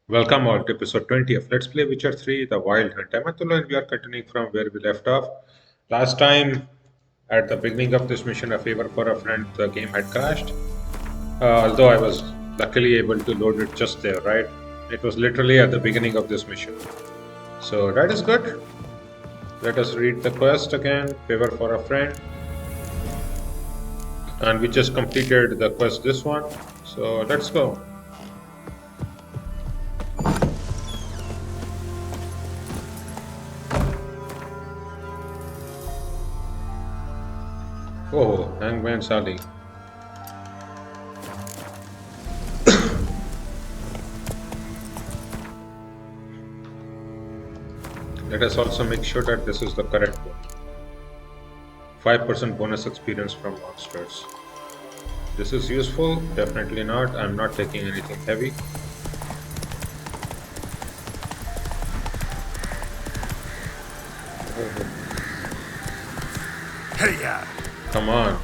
Welcome all to episode 20 of Let's Play Witcher 3 The Wild Hunt. I'm Atula and we are continuing from where we left off. Last time, at the beginning of this mission, A Favor for a Friend, the game had crashed. Although I was luckily able to load it just there, right? It was literally at the beginning of this mission. So that is good. Let us read the quest again, Favor for a Friend. And we just completed the quest this one. So let's go. Oh, Hangman Sally. Let us also make sure that this is the correct one. 5% bonus experience from monsters. This is useful? Definitely not. I'm not taking anything heavy. Hey, yeah. Come on.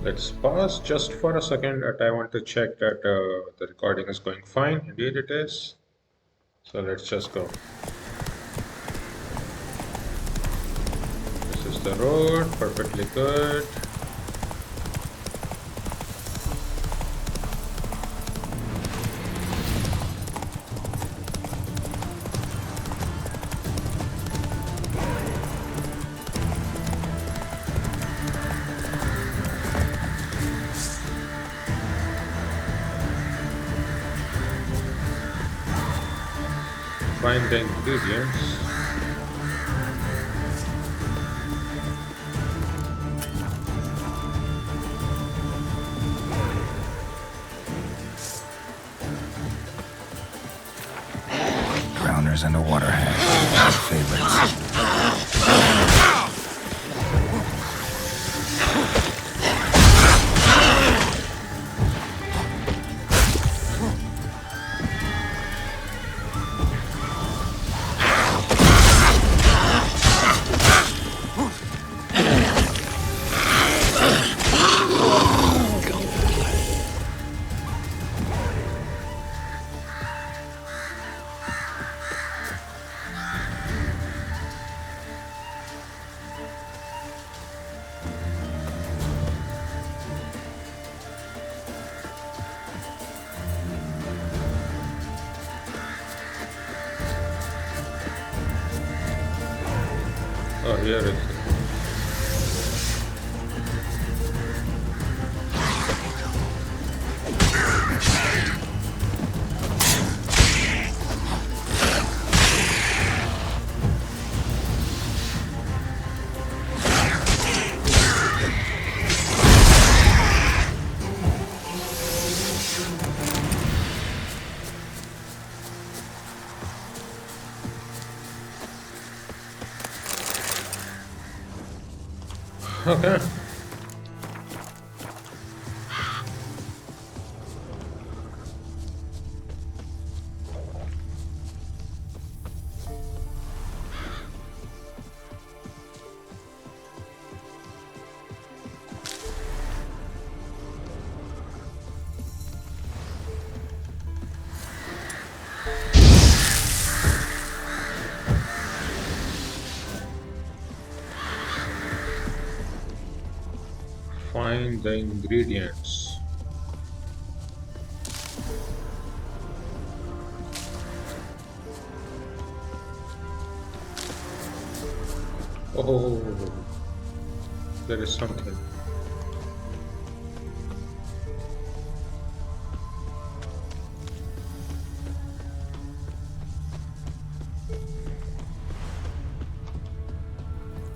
Let's pause just for a second. I want to check that the recording is going fine. Indeed it is. So let's just go. This is the road. Perfectly good. Find the ingredients. Drowners and a water hag. My favorites. Oh, here it is. Okay. Find the ingredients. Oh, there is something.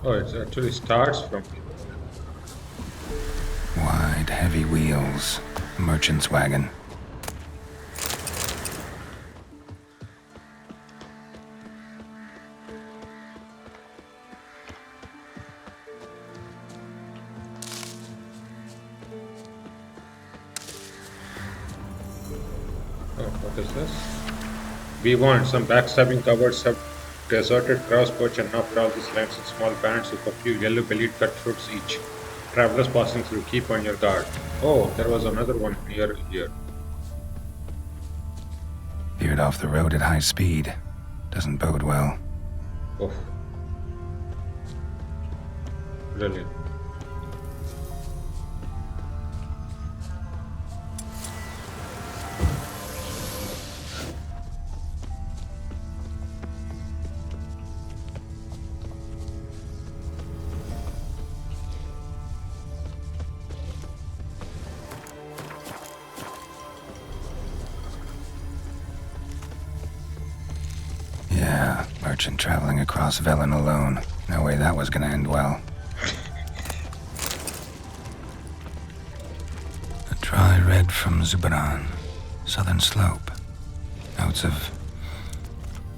Oh, it actually starts from here. Wide, heavy wheels. Merchant's wagon. Oh, what is this? We want some backstabbing cowards have deserted Crosspoach and now prowl this lands in small bands with a few yellow-bellied cutthroats each. Travelers passing through, keep on your guard. Oh, there was another one near here. Veered off the road at high speed. Doesn't bode well. Oh. Brilliant. Yeah, merchant traveling across Velen alone. No way that was gonna end well. A dry red from Zubaran, southern slope. Notes of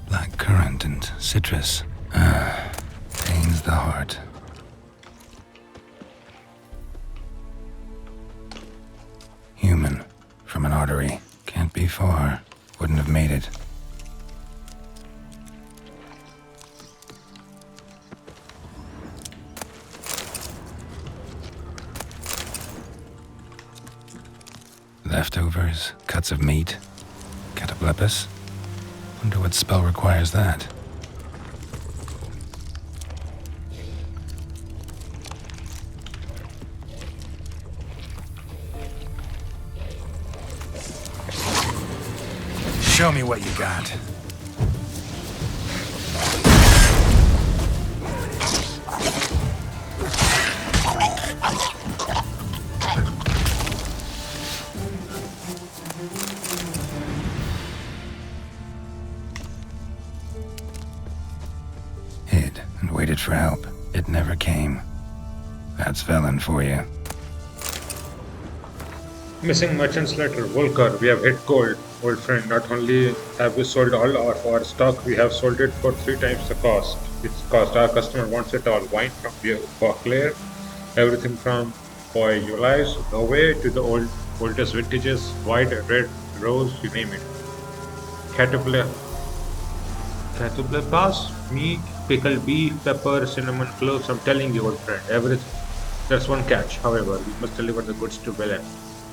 black currant and citrus. Pains the heart. Human, from an artery. Can't be far. Wouldn't have made it. Leftovers, cuts of meat, cataplepis. Wonder what spell requires that. Show me what you got. Hid and waited for help. It never came. That's Velen for you. Missing merchant's letter. Volker, we have hit gold. Old friend, not only have we sold all of our stock, we have sold it for 3 times the cost. Its cost. Our customer wants it all. Wine from Beauclair, everything from Poyulives, Norway to the oldest vintages, white, red, rose, you name it. Cataplepas, meat, pickled beef, pepper, cinnamon, cloves. I'm telling you, old friend, everything. There's one catch, however, we must deliver the goods to Velen,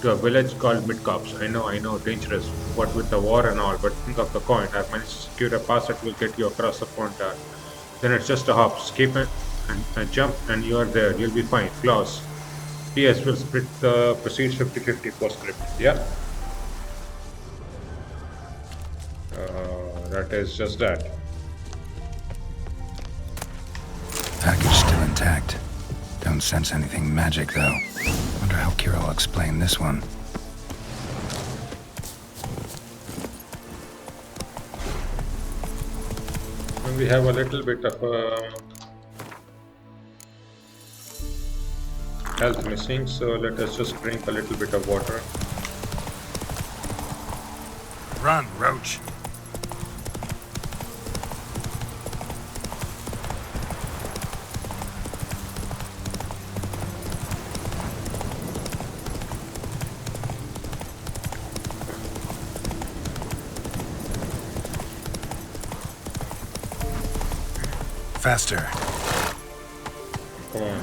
to a village called Midcops. I know, dangerous, what with the war and all, but think of the coin. I've managed to secure a pass that will get you across the frontier. Then it's just a hop, skip it, and jump, and you are there. You'll be fine. Clause. P.S. will split the proceeds 50-50 postscript. Yeah? That is just that. Package still intact. Don't sense anything magic, though. Wonder how Keira will explain this one. And we have a little bit of health missing, so let us just drink a little bit of water. Run, Roach. Faster. Come on.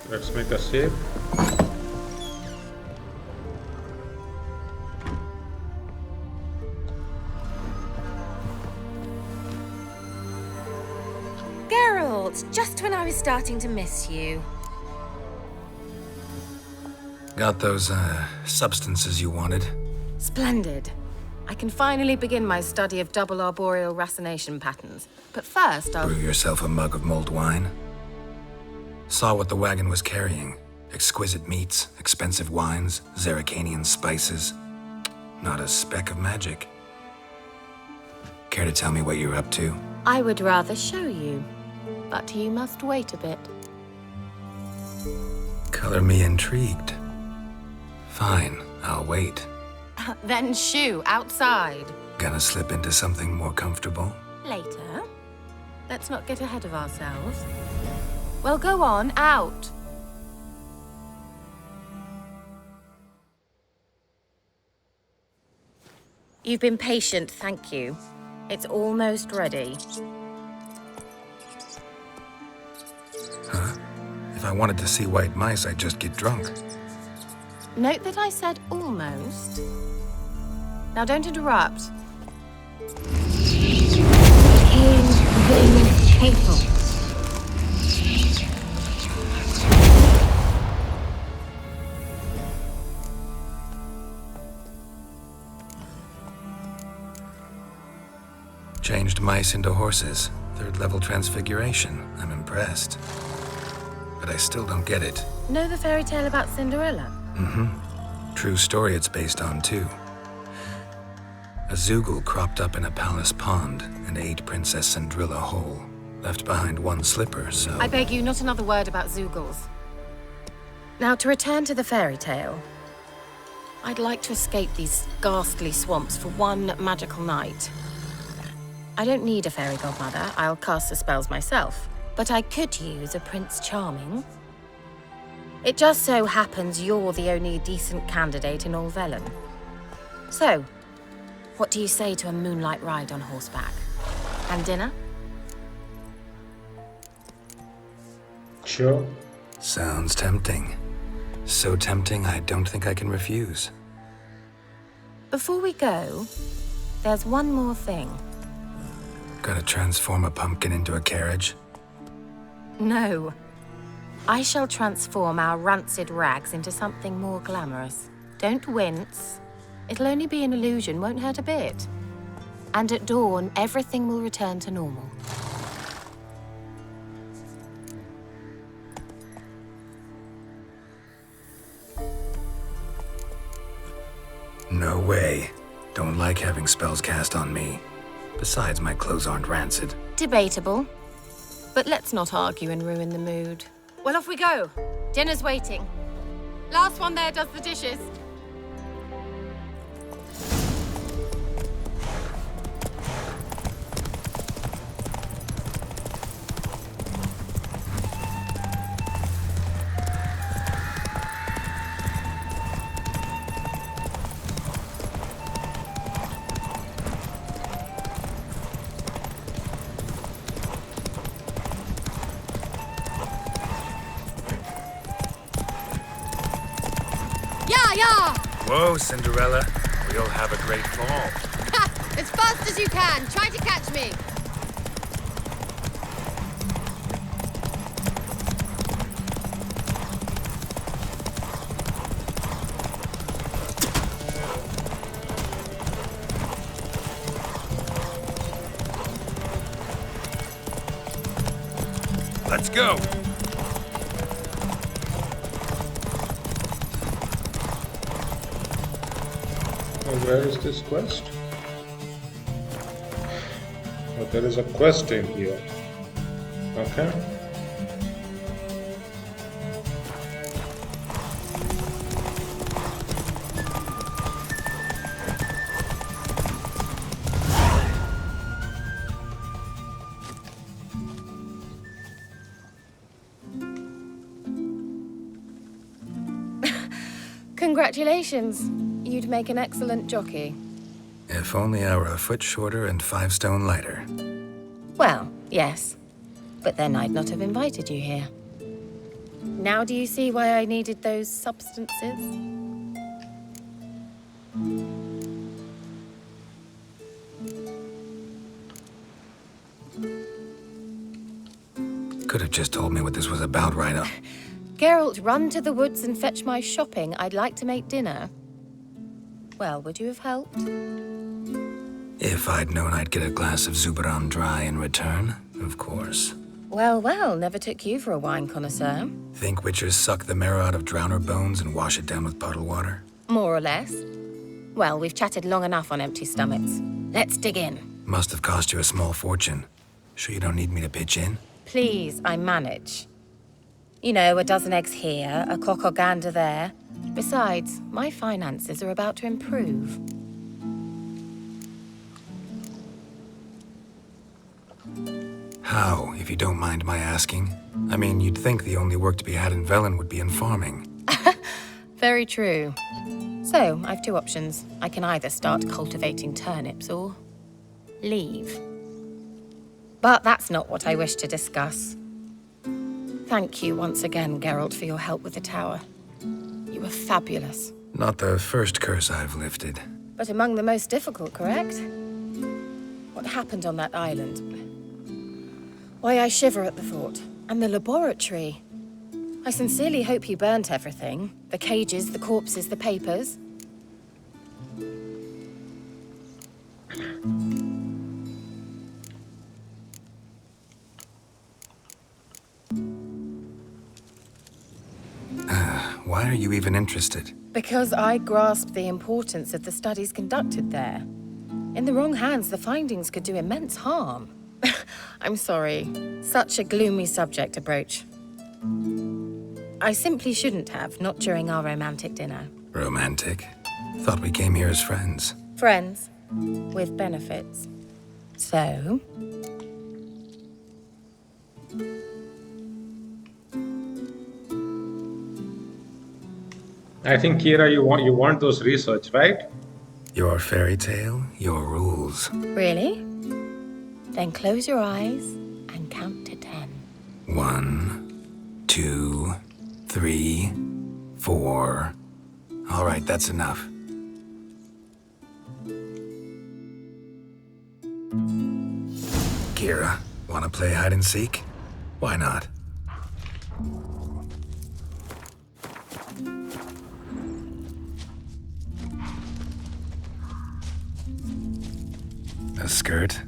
Let's make a save. Just when I was starting to miss you. Got those, substances you wanted? Splendid. I can finally begin my study of double arboreal racination patterns. But first, I'll... Brew yourself a mug of mulled wine. Saw what the wagon was carrying. Exquisite meats, expensive wines, Zerricanian spices. Not a speck of magic. Care to tell me what you're up to? I would rather show you. But you must wait a bit. Color me intrigued. Fine, I'll wait. Then shoo, outside. Gonna slip into something more comfortable? Later. Let's not get ahead of ourselves. Well, go on, out. You've been patient, thank you. It's almost ready. Huh? If I wanted to see white mice, I'd just get drunk. Note that I said almost. Now don't interrupt. Changed mice into horses. 3rd level transfiguration. I'm impressed. But I still don't get it. Know the fairy tale about Cinderella? Mm-hmm. True story it's based on, too. A Zoogle cropped up in a palace pond and ate Princess Cinderella whole. Left behind one slipper, so... I beg you, not another word about Zoogles. Now, to return to the fairy tale. I'd like to escape these ghastly swamps for one magical night. I don't need a fairy godmother, I'll cast the spells myself. But I could use a Prince Charming. It just so happens you're the only decent candidate in all Velen. So, what do you say to a moonlight ride on horseback? And dinner? Sure. Sounds tempting. So tempting, I don't think I can refuse. Before we go, there's one more thing. Gotta transform a pumpkin into a carriage? No. I shall transform our rancid rags into something more glamorous. Don't wince. It'll only be an illusion, won't hurt a bit. And at dawn, everything will return to normal. No way. Don't like having spells cast on me. Besides, my clothes aren't rancid. Debatable. But let's not argue and ruin the mood. Well, off we go. Dinner's waiting. Last one there does the dishes. Whoa, Cinderella. We'll have a great fall. As fast as you can. Try to catch me. Let's go. Where is this quest? Oh, there is a quest in here. Okay. Congratulations. You'd make an excellent jockey. If only I were a foot shorter and 5 stone lighter. Well, yes. But then I'd not have invited you here. Now do you see why I needed those substances? Could have just told me what this was about right up. Geralt, run to the woods and fetch my shopping. I'd like to make dinner. Well, would you have helped? If I'd known I'd get a glass of Zubaran dry in return, of course. Well, well, never took you for a wine connoisseur. Think witchers suck the marrow out of drowner bones and wash it down with puddle water? More or less. Well, we've chatted long enough on empty stomachs. Let's dig in. Must have cost you a small fortune. Sure you don't need me to pitch in? Please, I manage. You know, a dozen eggs here, a cock or gander there. Besides, my finances are about to improve. How, if you don't mind my asking? I mean, you'd think the only work to be had in Velen would be in farming. Very true. So, I've two options. I can either start cultivating turnips or leave. But that's not what I wish to discuss. Thank you once again, Geralt, for your help with the tower. You were fabulous. Not the first curse I've lifted. But among the most difficult, correct? What happened on that island? Why, I shiver at the thought. And the laboratory. I sincerely hope you burnt everything. The cages, the corpses, the papers. Why are you even interested? Because I grasped the importance of the studies conducted there. In the wrong hands, the findings could do immense harm. I'm sorry. Such a gloomy subject to broach. I simply shouldn't have, not during our romantic dinner. Romantic? Thought we came here as friends. Friends, with benefits. So? I think, Keira, you want those research, right? Your fairy tale, your rules. Really? Then close your eyes and count to 10. 1, 2, 3, 4. All right, that's enough. Keira, wanna play hide and seek? Why not? A skirt?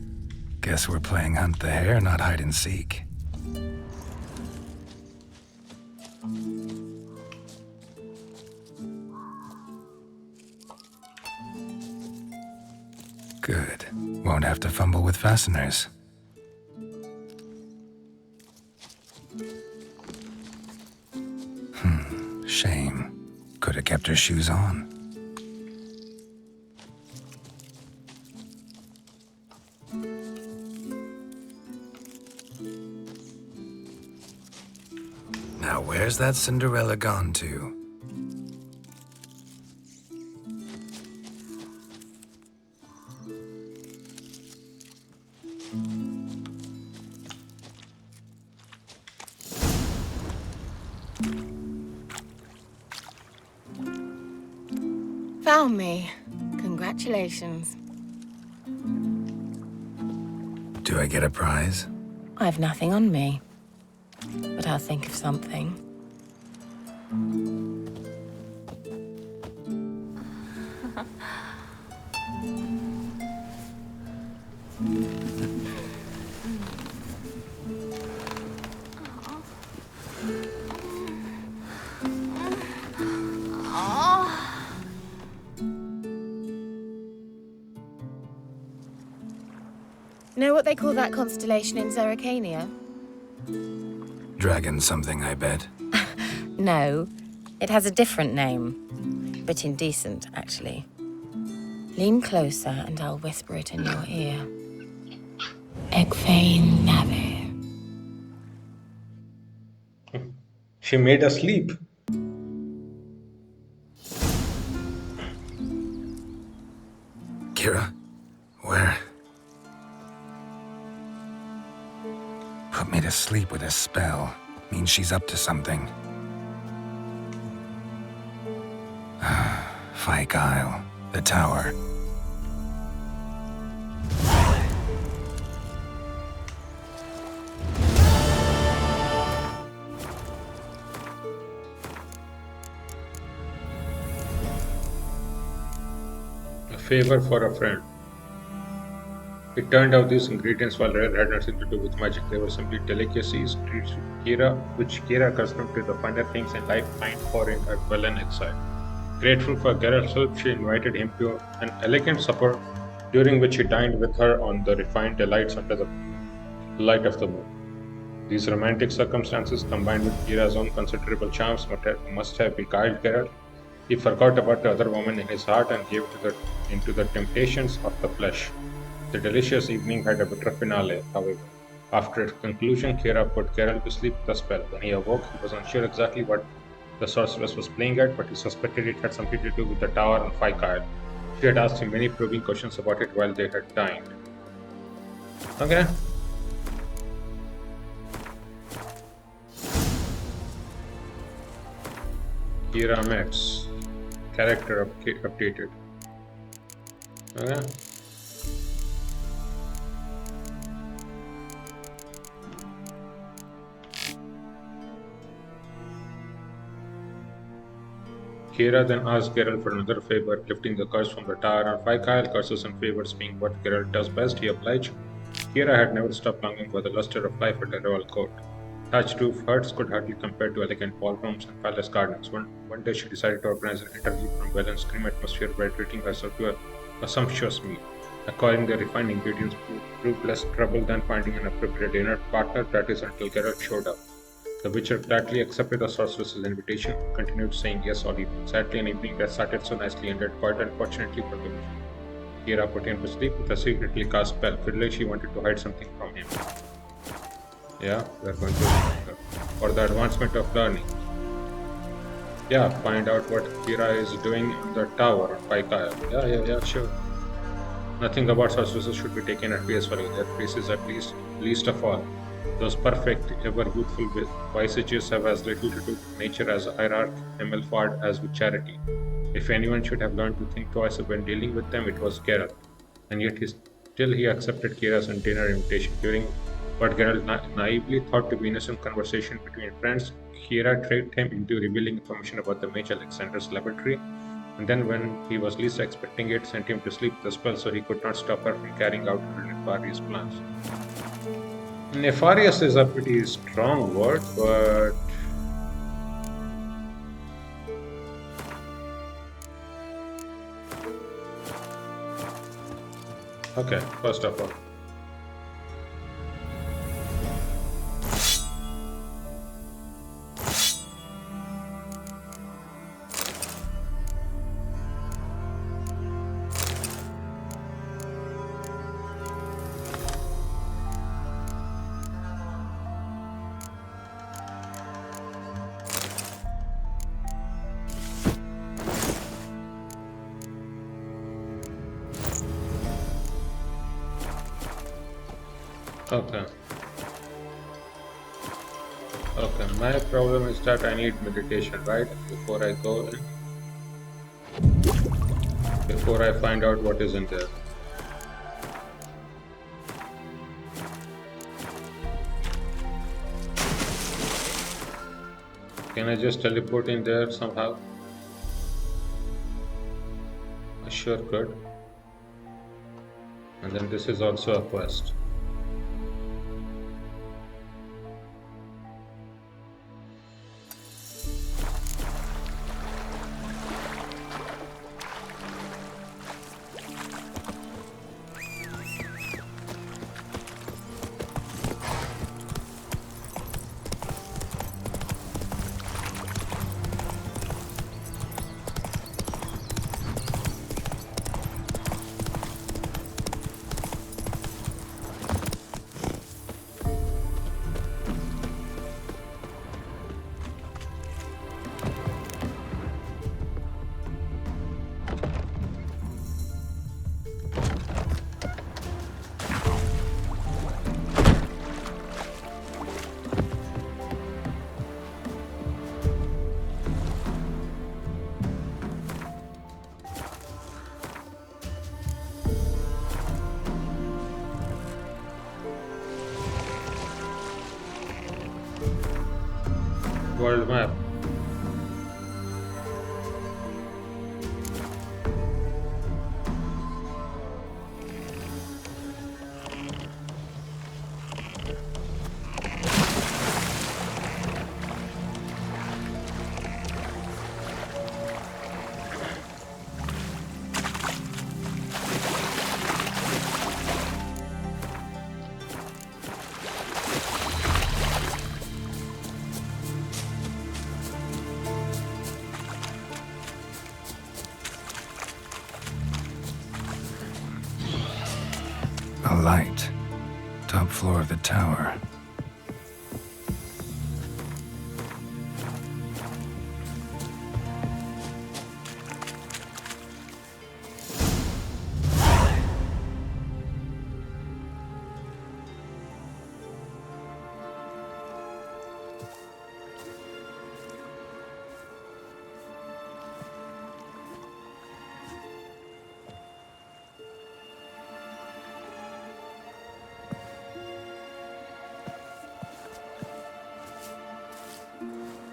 Guess we're playing hunt the hare, not hide and seek. Good. Won't have to fumble with fasteners. Shame. Could have kept her shoes on. Now where's that Cinderella gone to? Found me. Congratulations. Do I get a prize? I've nothing on me. But I'll think of something. Know what they call that constellation in Zerrikania? Dragon something, I bet. No, it has a different name. But indecent, actually. Lean closer and I'll whisper it in your ear. Egfain Nave. She made us sleep. Keira? Where? Put me to sleep with a spell. Means she's up to something. Fyke Isle. The tower. A favor for a friend. It turned out these ingredients, while rare, had nothing to do with magic. They were simply delicacies treats to Keira, which Keira, accustomed to the finer things in life, pined for in her Velen exile. Grateful for Geralt's help, she invited him to an elegant supper, during which he dined with her on the refined delights under the light of the moon. These romantic circumstances, combined with Keira's own considerable charms, must have beguiled Geralt. He forgot about the other woman in his heart and gave into the temptations of the flesh. The delicious evening had a bitter finale, however. After its conclusion, Keira put Geralt to sleep with a spell. When he awoke, he was unsure exactly what the sorceress was playing at, but he suspected it had something to do with the tower and Fishgulper. She had asked him many probing questions about it while they had dined. Okay. Keira Metz. Character updated. Okay. Keira then asked Geralt for another favor, lifting the curse from the tower, and Fishgulper, curses and favors being what Geralt does best, he obliged. Keira had never stopped longing for the luster of life at the royal court. Thatched roof huts could hardly compare to elegant ballrooms and palace gardens. One day she decided to organize an interview from Velen's grim atmosphere by treating herself to a sumptuous meal. Acquiring the refined ingredients proved less trouble than finding an appropriate dinner partner, that is, until Geralt showed up. The Witcher gladly accepted the sorceress's invitation and continued saying yes all evening. Sadly, an evening that started so nicely ended quite unfortunately for the Witcher. Keira put him to sleep with a secretly cast spell. Clearly, she wanted to hide something from him. Yeah, we're going to for the advancement of learning. Yeah, find out what Keira is doing in the tower on Fishgulper. Yeah, sure. Nothing about sorceresses should be taken at face value. Their faces at least of all. Those perfect, ever youthful visages have as little to do with nature as Iron-Arse, Emelfard as with charity. If anyone should have learned to think twice when dealing with them, it was Geralt. And yet he accepted Keira's dinner invitation. During what Geralt naively thought to be innocent conversation between friends, Keira tricked him into revealing information about the mage Alexander's laboratory, and then when he was least expecting it, sent him to sleep with a spell so he could not stop her from carrying out her nefarious plans. Nefarious is a pretty strong word, but okay, first of all. Okay. Okay, my problem is that I need meditation, right? Before I go in. Before I find out what is in there. Can I just teleport in there somehow? I sure could. And then this is also a quest. World map. A light Top floor of the tower.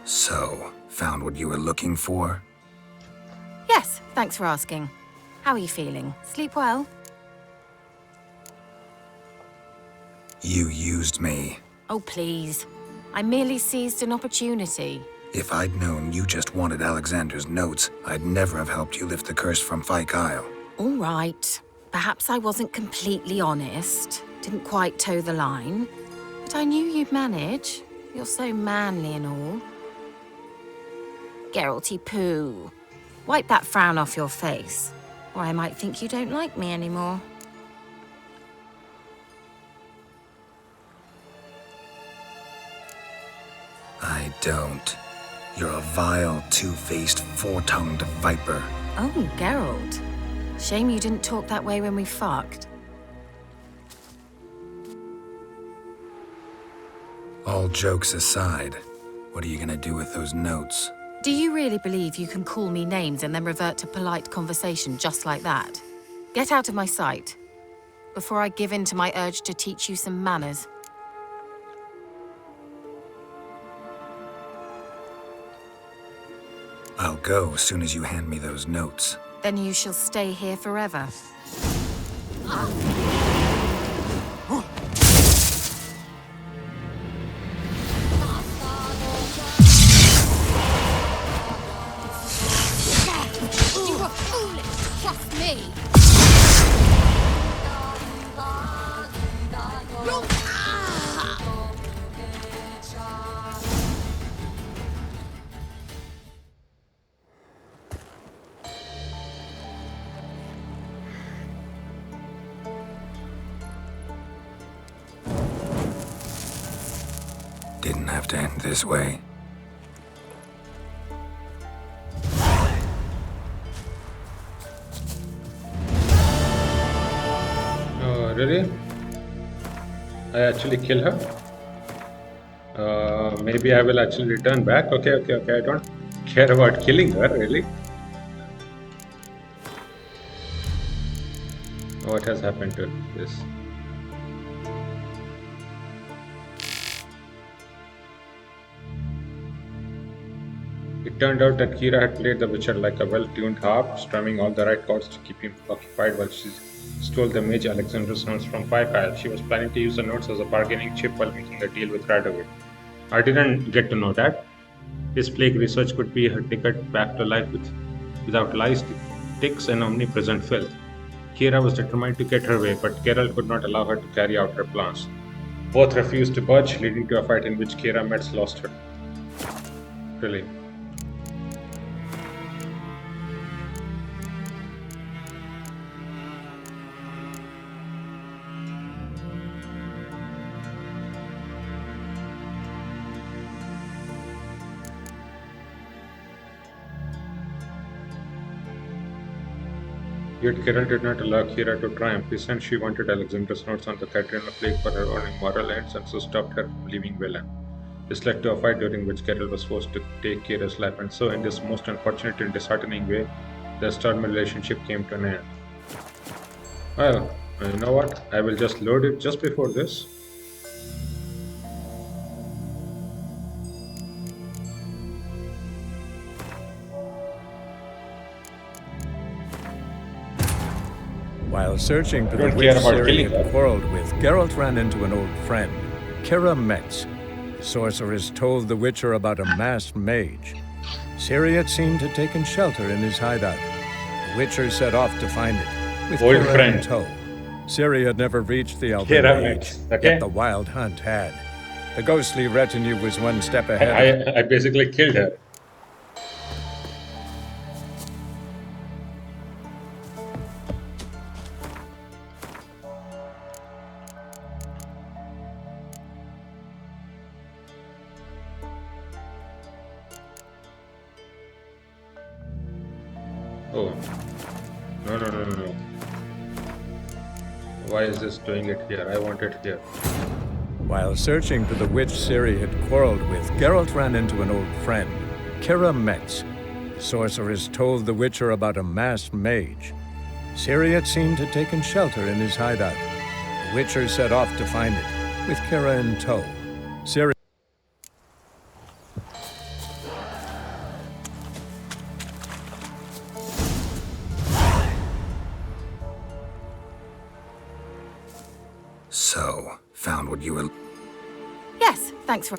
So, found what you were looking for? Yes, thanks for asking. How are you feeling? Sleep well? You used me. Oh, please. I merely seized an opportunity. If I'd known you just wanted Alexander's notes, I'd never have helped you lift the curse from Fyke Isle. All right. Perhaps I wasn't completely honest. Didn't quite toe the line. But I knew you'd manage. You're so manly and all. Geralty poo. Wipe that frown off your face, or I might think you don't like me anymore. I don't. You're a vile, two-faced, four-tongued viper. Oh, Geralt. Shame you didn't talk that way when we fucked. All jokes aside, what are you gonna do with those notes? Do you really believe you can call me names and then revert to polite conversation just like that? Get out of my sight, before I give in to my urge to teach you some manners. I'll go as soon as you hand me those notes. Then you shall stay here forever. You were foolish, trust me! Didn't have to end this way. Really? I actually kill her? Maybe I will actually return back. Okay. I don't care about killing her, really. What has happened to this? It turned out that Keira had played the Witcher like a well-tuned harp, strumming all the right chords to keep him occupied while she stole the mage Alexander's notes from Fyke Isle. She was planning to use the notes as a bargaining chip while making a deal with Radovid. I didn't get to know that. His plague research could be her ticket back to life without lies, ticks, and omnipresent filth. Keira was determined to get her way, but Geralt could not allow her to carry out her plans. Both refused to budge, leading to a fight in which Keira Metz lost her. Really. Yet Keira did not allow Keira to triumph. Instead, she wanted Alexander's notes on the Catriona plague for her own immoral ends and so stopped her from leaving Velen. This led to a fight during which Geralt was forced to take Keira's life, and so in this most unfortunate and disheartening way, their stormy relationship came to an end. Well, you know what? I will just load it just before this. While searching for Don't the care witch about Ciri killing had her. quarreled with, Geralt ran into an old friend, Keira Metz. The sorceress told the Witcher about a masked mage. Ciri had seemed to have taken shelter in his hideout. The Witcher set off to find it, with Old Keira friend. in tow. Ciri had never reached the Elven Keira Age, Metz, okay. yet the Wild Hunt had. The ghostly retinue was one step ahead. I basically killed her. Oh, no, no, no, no, no. Why is this doing it here? I want it here. While searching for the witch Ciri had quarreled with, Geralt ran into an old friend, Keira Metz. The sorceress told the Witcher about a masked mage. Ciri had seemed to taken shelter in his hideout. The Witcher set off to find it, with Keira in tow. Ciri... So, found what you were... Yes, thanks for...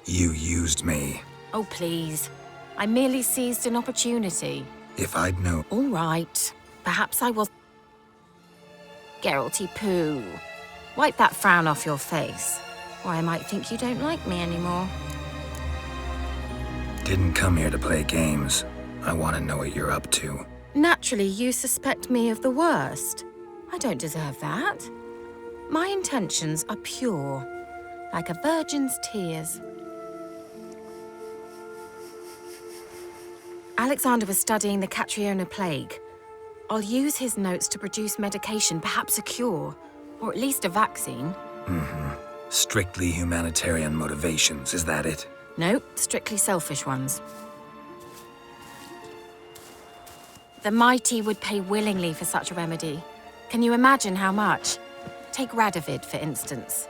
You used me. Oh, please. I merely seized an opportunity. If I'd known... All right. Perhaps I was... Geralty poo. Wipe that frown off your face, or I might think you don't like me anymore. Didn't come here to play games. I want to know what you're up to. Naturally, you suspect me of the worst. I don't deserve that. My intentions are pure, like a virgin's tears. Alexander was studying the Catriona plague. I'll use his notes to produce medication, perhaps a cure, or at least a vaccine. Strictly humanitarian motivations, is that it? Nope, strictly selfish ones. The mighty would pay willingly for such a remedy. Can you imagine how much? Take Radovid, for instance.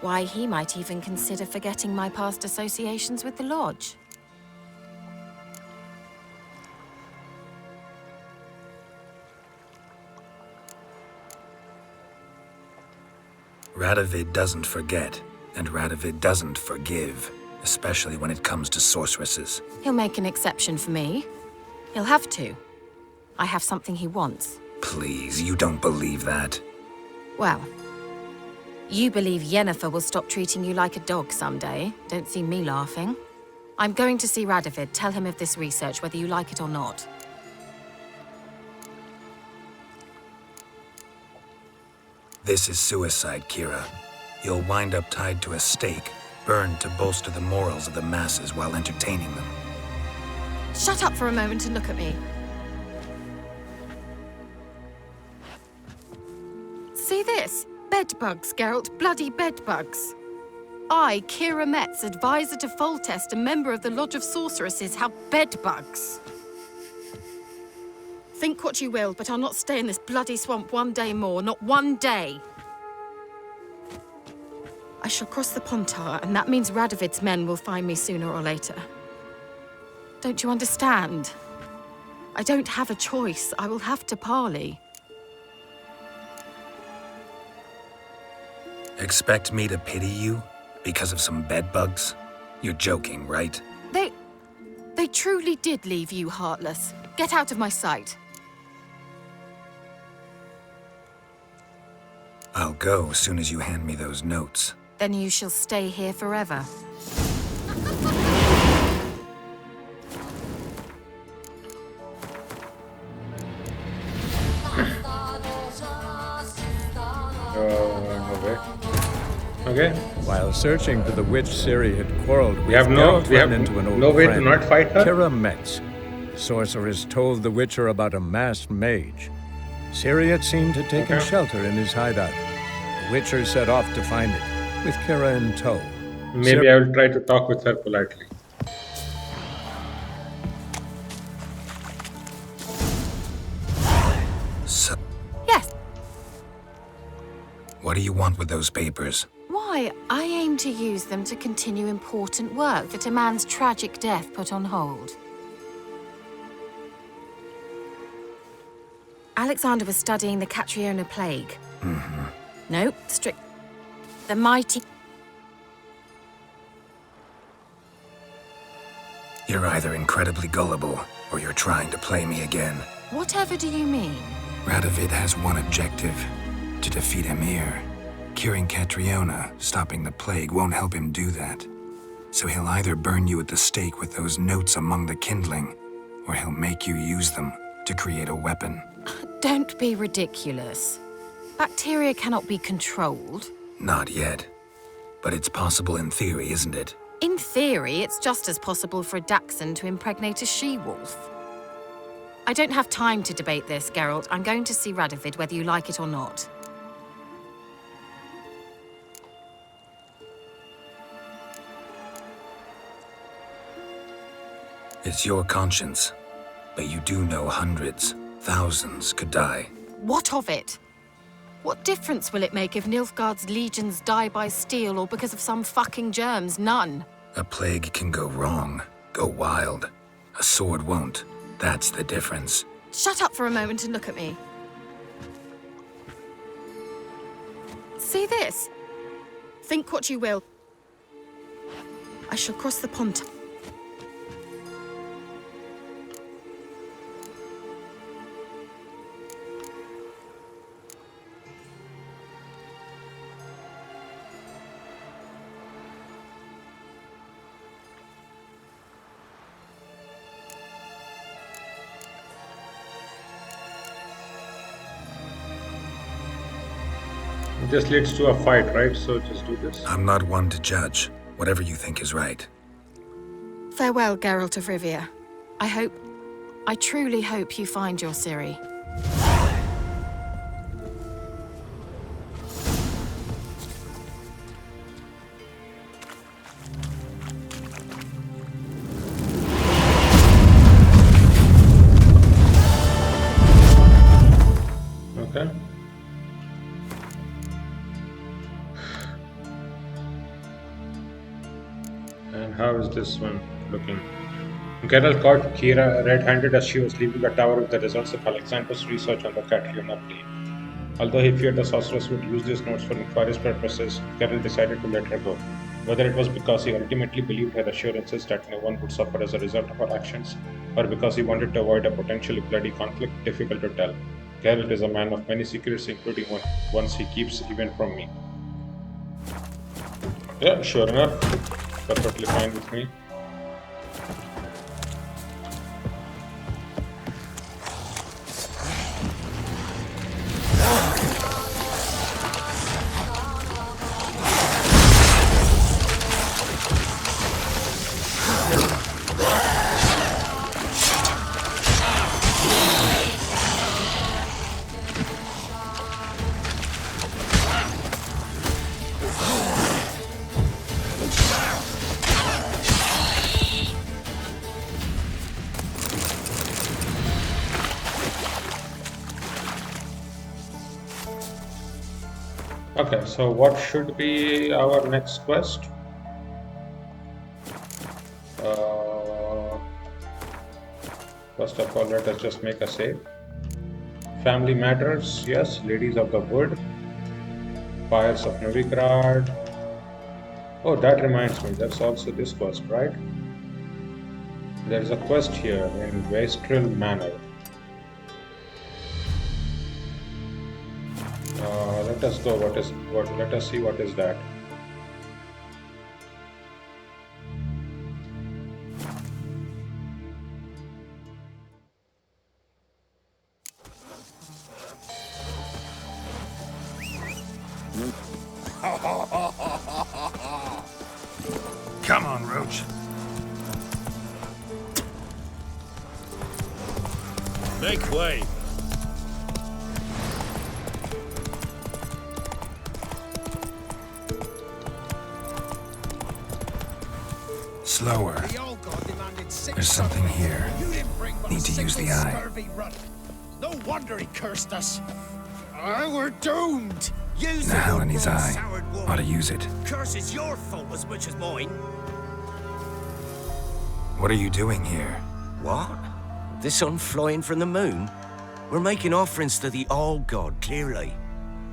Why, he might even consider forgetting my past associations with the Lodge. Radovid doesn't forget, and Radovid doesn't forgive, especially when it comes to sorceresses. He'll make an exception for me. He'll have to. I have something he wants. Please, you don't believe that. Well, you believe Yennefer will stop treating you like a dog someday. Don't see me laughing. I'm going to see Radovid. Tell him of this research, whether you like it or not. This is suicide, Keira. You'll wind up tied to a stake, burned to bolster the morals of the masses while entertaining them. Shut up for a moment and look at me. See this? Bedbugs, Geralt. Bloody bedbugs. I, Keira Metz, advisor to Foltest, a member of the Lodge of Sorceresses, have bedbugs. Think what you will, but I'll not stay in this bloody swamp one day more. Not one day. I shall cross the Pontar, and that means Radovid's men will find me sooner or later. Don't you understand? I don't have a choice. I will have to parley. Expect me to pity you? Because of some bedbugs? You're joking, right? They truly did leave you heartless. Get out of my sight. I'll go as soon as you hand me those notes. Then you shall stay here forever. No way. Okay. While searching for the witch Ciri had quarreled with, We have Geralt ran into an old no way to friend, not fight her. Keira Metz. The sorceress told the Witcher about a masked mage. Ciri had seemed to taken shelter in his hideout. The Witcher set off to find it, with Keira in tow. Maybe I will try to talk with her politely. So, Yes. what do you want with those papers? Why, I aim to use them to continue important work that a man's tragic death put on hold. Alexander was studying the Catriona plague. Nope, strict. The mighty... You're either incredibly gullible, or you're trying to play me again. Whatever do you mean? Radovid has one objective: to defeat Emir. Curing Catriona, stopping the plague, won't help him do that. So he'll either burn you at the stake with those notes among the kindling, or he'll make you use them to create a weapon. Don't be ridiculous. Bacteria cannot be controlled. Not yet. But it's possible in theory, isn't it? In theory, it's just as possible for a dachshund to impregnate a she-wolf. I don't have time to debate this, Geralt. I'm going to see Radovid whether you like it or not. It's your conscience. But you do know hundreds, thousands could die. What of it? What difference will it make if Nilfgaard's legions die by steel or because of some fucking germs? None. A plague can go wrong, go wild. A sword won't. That's the difference. Shut up for a moment and look at me. See this? Think what you will. I shall cross the pond. This leads to a fight, right? So just do this. I'm not one to judge. Whatever you think is right. Farewell, Geralt of Rivia. I truly hope you find your Ciri. Okay. And how is this one looking? Geralt caught Keira red-handed as she was leaving the tower with the results of Alexander's research on the Catriona plane. Although he feared the sorceress would use these notes for nefarious purposes, Geralt decided to let her go. Whether it was because he ultimately believed her assurances that no one would suffer as a result of her actions, or because he wanted to avoid a potentially bloody conflict, difficult to tell. Geralt is a man of many secrets, including ones he keeps even from me. Yeah, sure enough. Perfectly fine with me. Okay, so what should be our next quest? First of all, let us just make a save. Family matters, yes. Ladies of the Wood. Fires of Novigrad. Oh, that reminds me, that's also this quest, right? There is a quest here in Wastrel Manor. Let us go. Let us see what is that. Come on, Roach. Make way. Slower. There's something here. Need to use the eye. No wonder he cursed us. We're doomed. Use The Helene's eye. Ought to use it. Curse is your fault as much as mine. What are you doing here? What? The sun flying from the moon? We're making offerings to the All-God, clearly.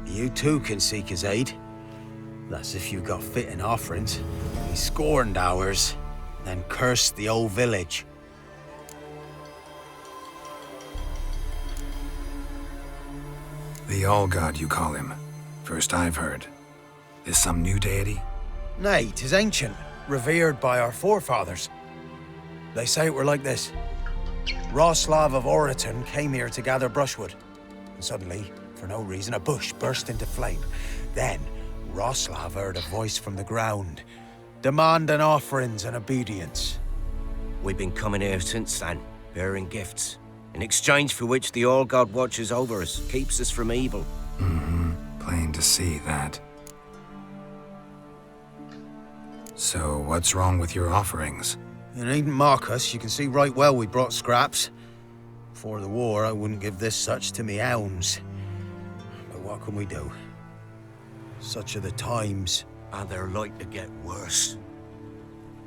You too can seek his aid. That's if you got fitting offerings. He scorned ours, then cursed the old village. The All-God, you call him. First I've heard. Is some new deity? Nay, 'tis ancient, revered by our forefathers. They say it were like this. Roslav of Oriton came here to gather brushwood. And suddenly, for no reason, a bush burst into flame. Then, Roslav heard a voice from the ground, demanding offerings and obedience. We've been coming here since then, bearing gifts, in exchange for which the All-God watches over us, keeps us from evil. Plain to see that. So, what's wrong with your offerings? You needn't mock us, you can see right well we brought scraps. Before the war, I wouldn't give this such to me hounds. But what can we do? Such are the times. And they're like to get worse.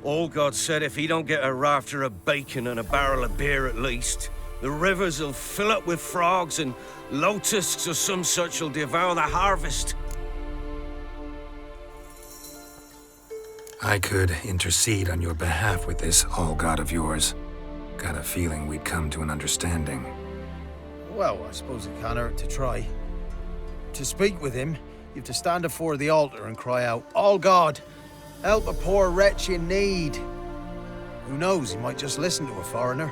All-God said if he don't get a rafter of bacon and a barrel of beer at least, the rivers will fill up with frogs and locusts or some such will devour the harvest. I could intercede on your behalf with this All-God of yours. Got a feeling we'd come to an understanding. Well, I suppose it can't hurt to try. To speak with him, you have to stand before the altar and cry out, "All God, help a poor wretch in need." Who knows, he might just listen to a foreigner.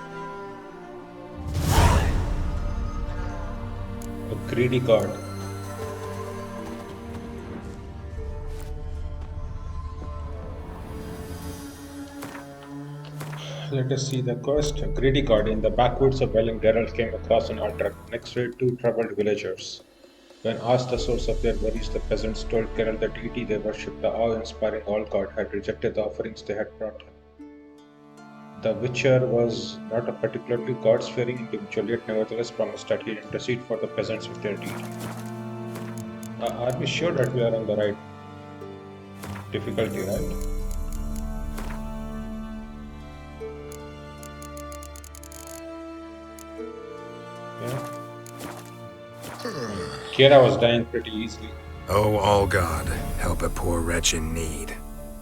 A greedy god. Let us see the quest. A greedy god. In the backwoods of Velen, Geralt came across an altar next to it, two troubled villagers. When asked the source of their worries, the peasants told Geralt the deity they worshipped, the awe-inspiring All-God, had rejected the offerings they had brought him. The Witcher was not a particularly gods-fearing individual, yet nevertheless promised that he'd intercede for the peasants with their deity. Are we sure that we are on the right difficulty, right? Yeah. Keira was dying pretty easily. Oh, All-God, help a poor wretch in need.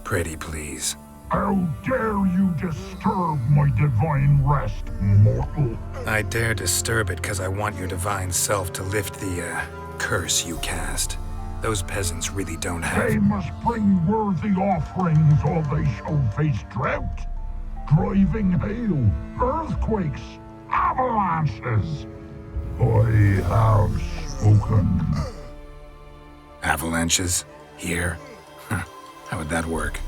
Pretty please. How dare you disturb my divine rest, mortal? I dare disturb it because I want your divine self to lift the, curse you cast. Those peasants really don't have— They must bring worthy offerings or they shall face drought, driving hail, earthquakes, avalanches. I have spoken. Avalanches? Here? How would that work?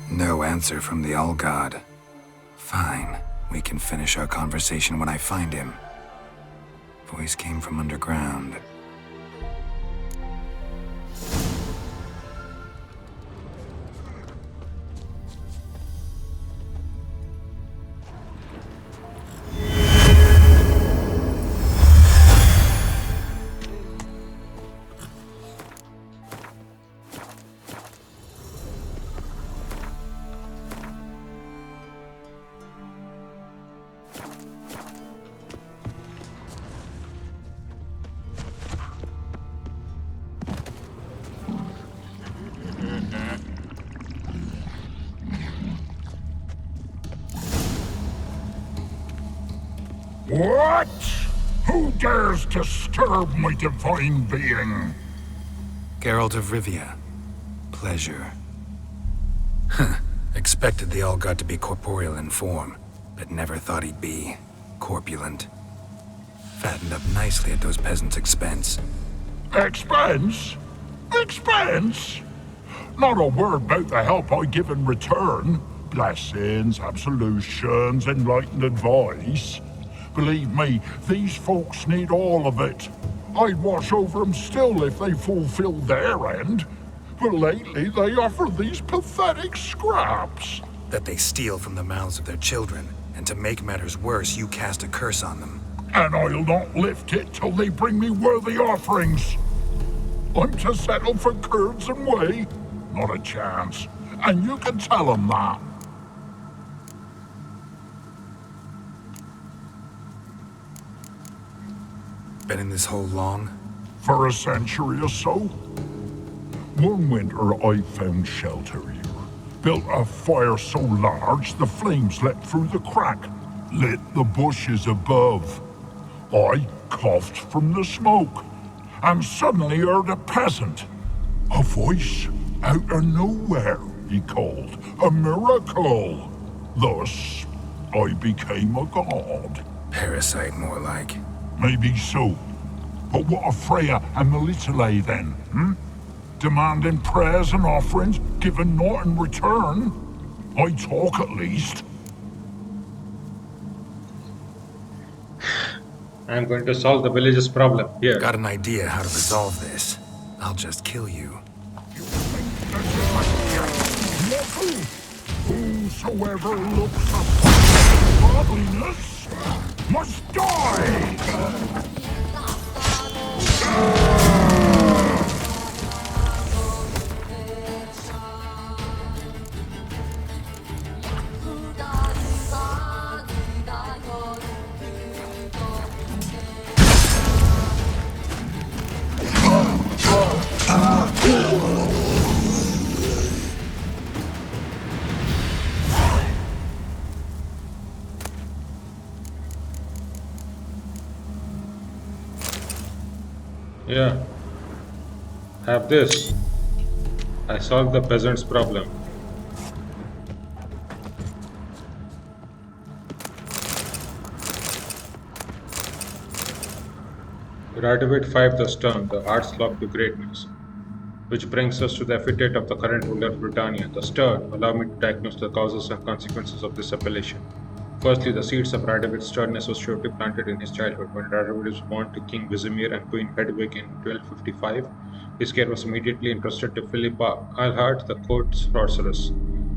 No answer from the All-God. Fine. We can finish our conversation when I find him. Voice came from underground. What? Who dares disturb my divine being? Geralt of Rivia. Pleasure. Expected the All-God to be corporeal in form, but never thought he'd be corpulent. Fattened up nicely at those peasants' expense. Expense? Expense? Not a word about the help I give in return. Blessings, absolutions, enlightened advice. Believe me, these folks need all of it. I'd watch over them still if they fulfilled their end. But lately they offer these pathetic scraps. That they steal from the mouths of their children, and to make matters worse, you cast a curse on them. And I'll not lift it till they bring me worthy offerings. I'm to settle for curds and whey? Not a chance. And you can tell them that. Been in this hole long? For a century or so. One winter I found shelter here. Built a fire so large the flames leapt through the crack, lit the bushes above. I coughed from the smoke, and suddenly heard a peasant. A voice out of nowhere, he called. A miracle. Thus, I became a god. Parasite, more like. Maybe so. But what of Freya and Melitele then, Demanding prayers and offerings, given naught in return? I talk at least. I'm going to solve the village's problem here. Got an idea how to resolve this. I'll just kill you. Whosoever looks upon godliness must die! Yeah. Have this. I solved the peasant's problem. Radovid 5 the Stern, the art's log to greatness. Which brings us to the epithet of the current ruler of Britannia, the Stern. Allow me to diagnose the causes and consequences of this appellation. Firstly, the seeds of Radovid's sternness was surely planted in his childhood. When Radovid was born to King Vizimir and Queen Hedwig in 1255, his care was immediately entrusted to Philippa Eilhart, the court sorceress.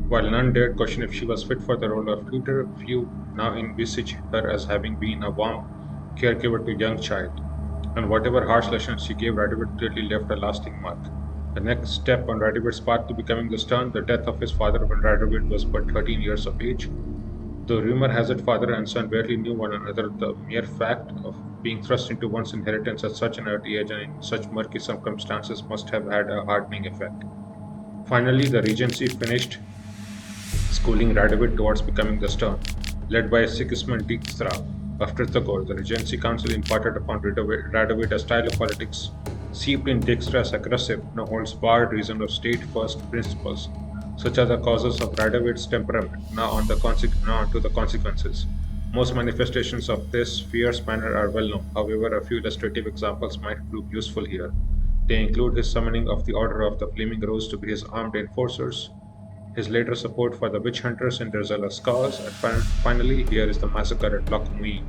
While none dared question if she was fit for the role of tutor, few now envisage her as having been a warm caregiver to a young child. And whatever harsh lessons she gave, Radovid clearly left a lasting mark. The next step on Radovid's path to becoming the Stern, the death of his father when Radovid was but 13 years of age. Though rumor has it father and son barely knew one another, the mere fact of being thrust into one's inheritance at such an early age and in such murky circumstances must have had a hardening effect. Finally, the Regency finished schooling Radovid towards becoming the Stern. Led by Sigismund Dijkstra, after the goal, the Regency Council imparted upon Radovid a style of politics seeped in Dijkstra's aggressive, no holds barred reason of state-first principles. Such are the causes of Radovid's temperament. Now on to the consequences. Most manifestations of this fierce manner are well known. However, a few illustrative examples might prove useful here. They include his summoning of the Order of the Flaming Rose to be his armed enforcers, his later support for the witch hunters in their zealous cause, and finally, here is the massacre at Loch Muir.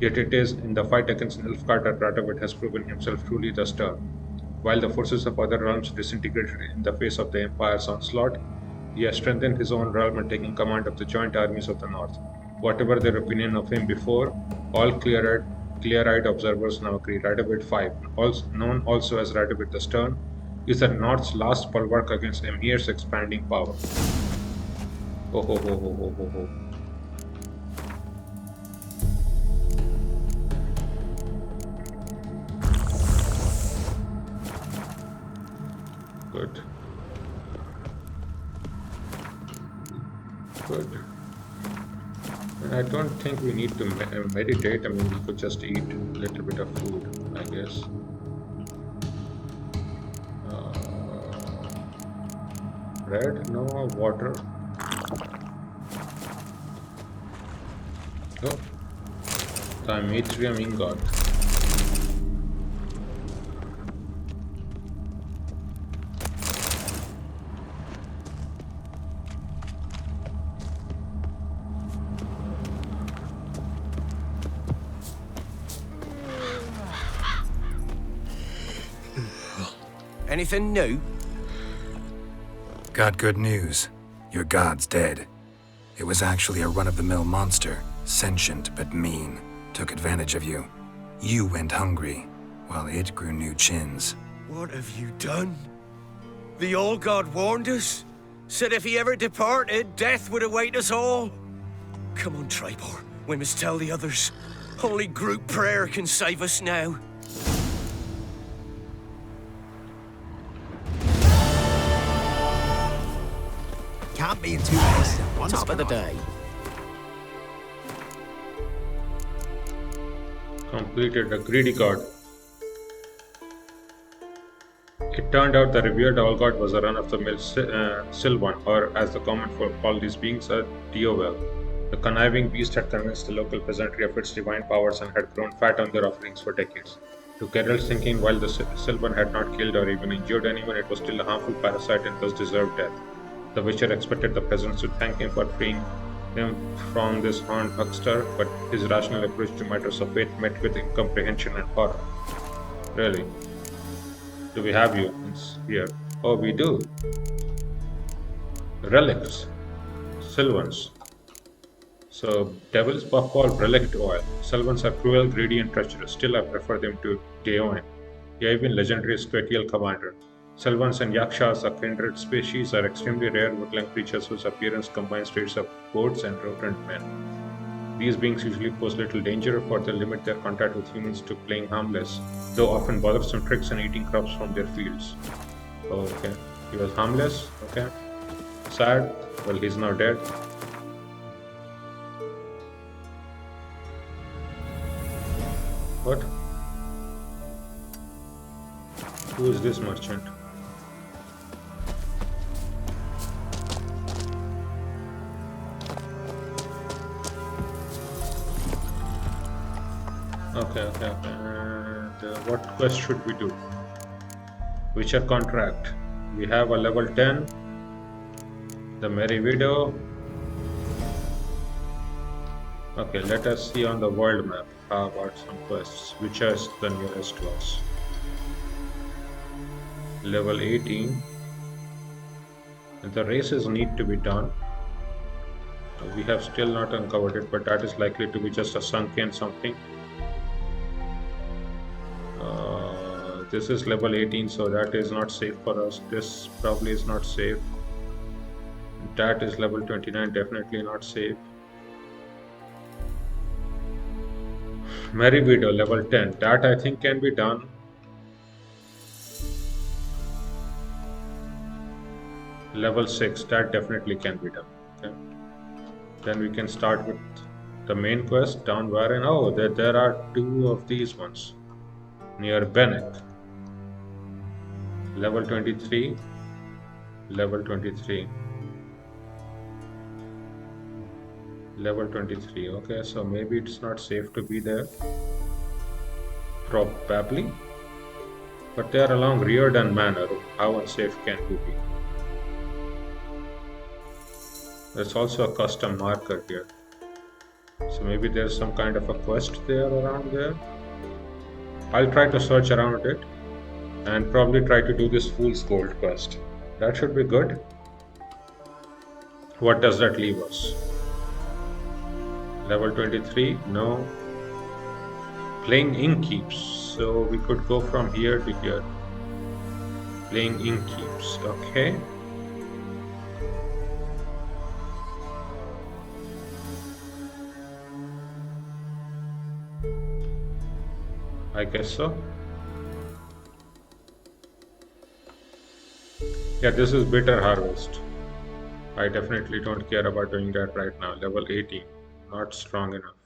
Yet it is in the fight against Nilfgaard that Radovid has proven himself truly the Stern. While the forces of other realms disintegrated in the face of the Empire's onslaught, he has strengthened his own realm and taken command of the joint armies of the North. Whatever their opinion of him before, all clear-eyed observers now agree Radovid 5, known also as Radovid the Stern, is the North's last bulwark against Emhyr's expanding power. Ho ho ho ho ho ho ho. Good. Good. And I don't think we need to meditate. I mean, we could just eat a little bit of food, I guess. Bread? No. Water? Oh. Dimethium ingot. Anything new? Got good news. Your god's dead. It was actually a run-of-the-mill monster, sentient but mean. Took advantage of you. You went hungry, while it grew new chins. What have you done? The old god warned us. Said if he ever departed, death would await us all. Come on, Tribor. We must tell the others. Only group prayer can save us now. Can't be in two places at once. Top of the day. Completed a greedy god. It turned out the revered owl god was a run-of-the-mill Sylvan, or as the common folk call these beings, a Diovel. The conniving beast had convinced the local peasantry of its divine powers and had grown fat on their offerings for decades. To Geralt's thinking, while the Sylvan had not killed or even injured anyone, it was still a harmful parasite and thus deserved death. The Witcher expected the peasants to thank him for freeing him from this horned huckster, but his rational approach to matters of faith met with incomprehension and horror. Really? Do we have humans here? Oh, we do. Relics. Sylvans. So, devil's puffball relic oil. Sylvans are cruel, greedy, and treacherous. Still, I prefer them to Daoin, even legendary Squetial commander. Sylvans and Yakshas, a kindred species, are extremely rare woodland creatures whose appearance combines traits of goats and rodent men. These beings usually pose little danger, for they limit their contact with humans to playing harmless, though often bothersome tricks and eating crops from their fields. Oh, okay. He was harmless? Okay. Sad? Well, he's now dead. What? Who is this merchant? Okay. And what quest should we do? Witcher contract. We have a level 10. The Merry Widow. Okay, let us see on the world map. How about some quests? Which is the nearest to us? Level 18. And the races need to be done. We have still not uncovered it, but that is likely to be just a sunken something. This is level 18, so that is not safe for us. This probably is not safe. That is level 29, definitely not safe. Merry Widow, level 10. That I think can be done. Level 6, that definitely can be done. Okay. Then we can start with the main quest down where, and oh, there are two of these ones near Benek. Level 23. Level 23. Level 23. Okay, so maybe it's not safe to be there. Probably. But they are along Riordan Manor. How unsafe can we be? There's also a custom marker here. So maybe there's some kind of a quest there around there. I'll try to search around it and probably try to do this Fool's Gold quest. That should be good. What does that leave us? Level 23? No. Playing Innkeeps. So we could go from here to here. Playing Innkeeps. Okay. I guess so. Yeah, this is Bitter Harvest. I definitely don't care about doing that right now. Level 18. Not strong enough.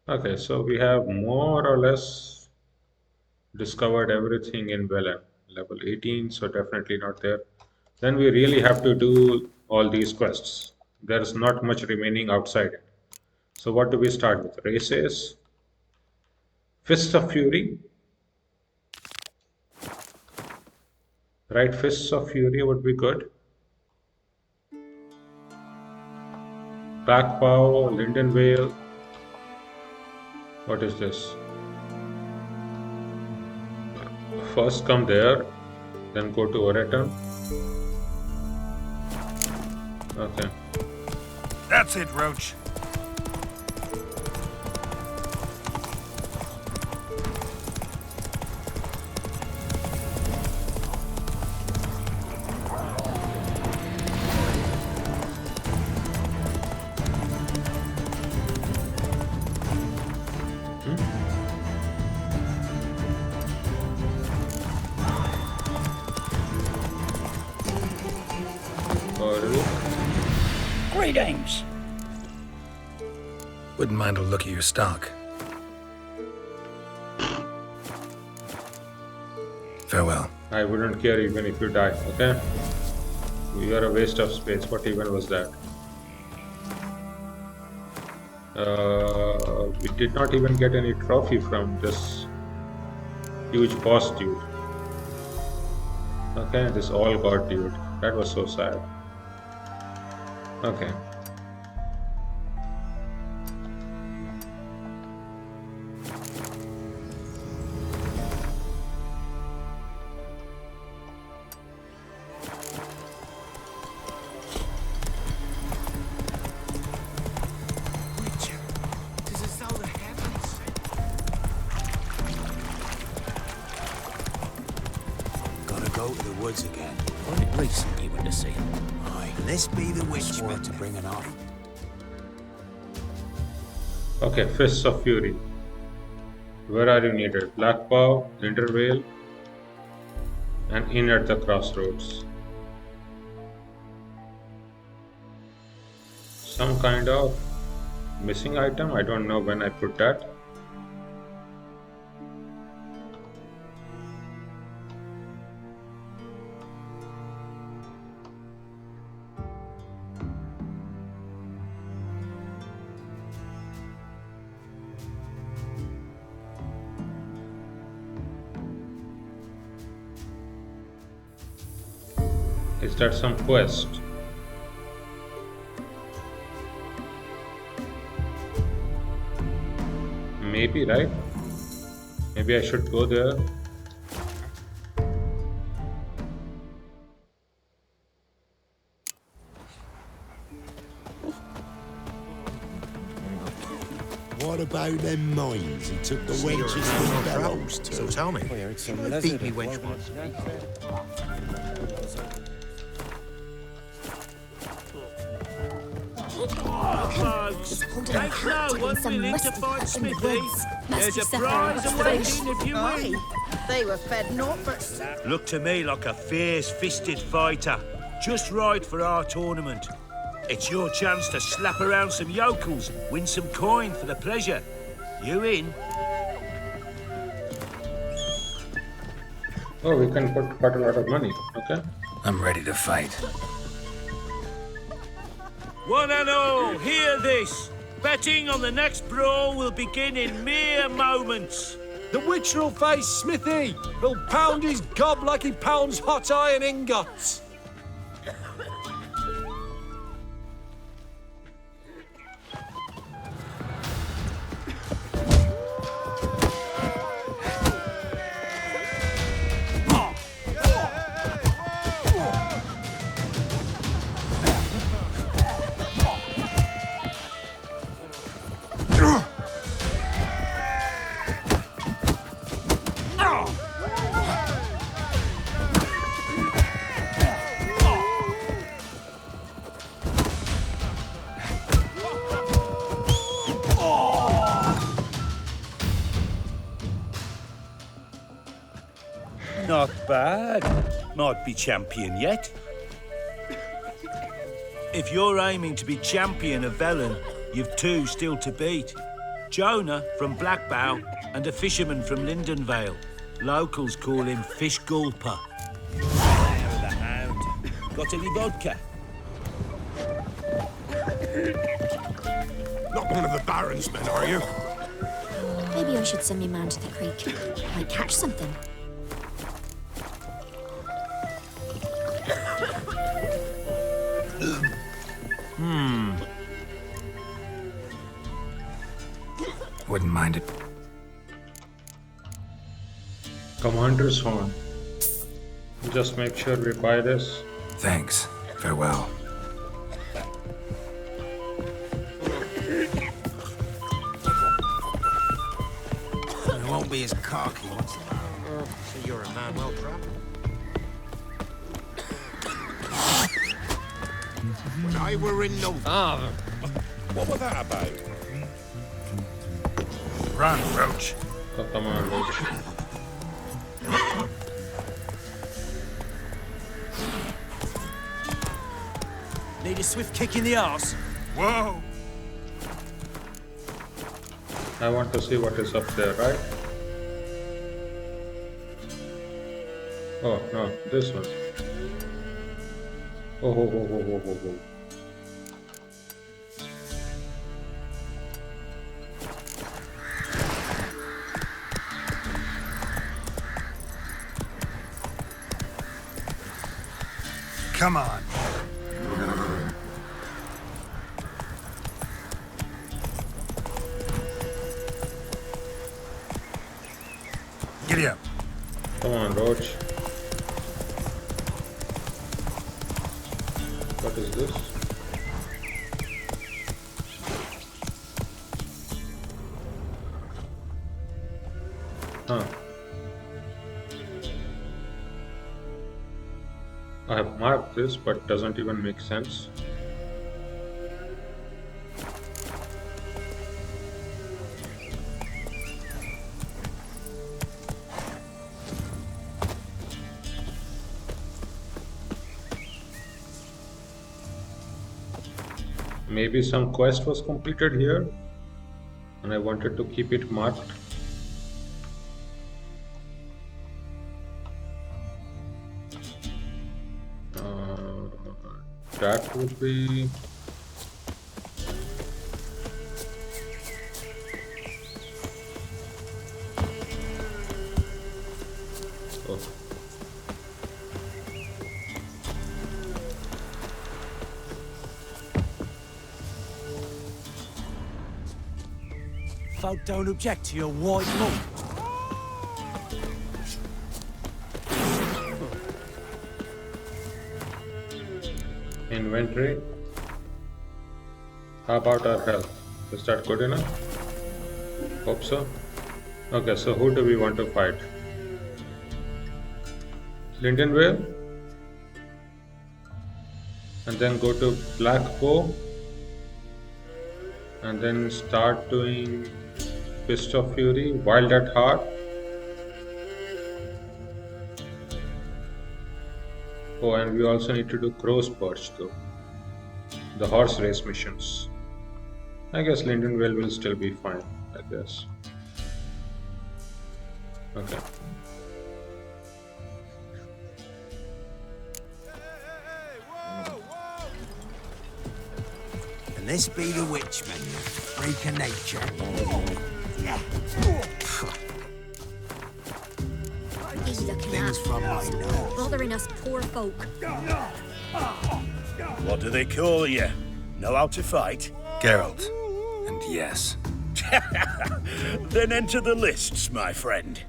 Okay, so we have more or less discovered everything in Velen. Level 18, so definitely not there. Then we really have to do all these quests. There's not much remaining outside it. So what do we start with? Races. Fists of Fury. Right, Fists of Fury would be good. Backpow, Lindenvale. What is this? First come there, then go to Oreton. Okay. That's it, Roach. Greetings. Wouldn't mind a look at your stock. Farewell. I wouldn't care even if you die, okay? You are a waste of space. What even was that? Oh, we did not even get any trophy from this huge boss dude. Okay, this all god dude. That was so sad. Okay. Again. Only recently went to see. Aye, this be the witch meant to bring it off. Okay, Fists of Fury. Where are you needed? Black Bow, Intervale, and in at the crossroads. Some kind of missing item. I don't know when I put that. Is that some quest? Maybe, right? Maybe I should go there. What about them mines he took the wenches and bellows to? So tell me. Beat me wench once. Take no one willing to fight Smithy. There's a prize awaiting if you win. They were fed naught but... Look to me like a fierce-fisted fighter. Just right for our tournament. It's your chance to slap around some yokels, win some coin for the pleasure. You in? Oh, we can put quite a lot of money. Okay. I'm ready to fight. One and all, hear this. Betting on the next brawl will begin in mere moments. The Witcher will face Smithy. He'll pound his gob like he pounds hot iron ingots. Not bad. Might be champion yet. If you're aiming to be champion of Velen, you've two still to beat. Jonah from Blackbow and a fisherman from Lindenvale. Locals call him Fishgulper. There the hound. Got any vodka? Not one of the Baron's men, are you? Maybe I should send me man to the creek. Might catch something. Wouldn't mind it. Commander's Horn. Just make sure we buy this. Thanks. Farewell. It won't be as cocky once. So you're a man well traveled. When I were in no. What was that about? Run, Roach. Oh, come on, Roach. Need a swift kick in the arse? Whoa! I want to see what is up there, right? Oh, no, this one. Oh, ho, ho, ho, ho, ho, ho. Come on. Giddy up. Come on, Roach. What is this? Huh. I have marked this, but doesn't even make sense. Maybe some quest was completed here and I wanted to keep it marked. That would be Folk don't object to your white look. inventory. How about our health? Is that good enough? Hope so. Okay, so who do we want to fight? Lindenvale? And then go to Black Bow. And then start doing Fist of Fury, Wild at Heart. Oh, and we also need to do Crow's Perch though. The horse race missions. I guess Lindenvale will still be fine, I guess. Okay. And this be the witchman, freak of nature. He's looking Things from my nose. bothering us poor folk. What do they call you? Know how to fight? Geralt. And yes. Then enter the lists, my friend.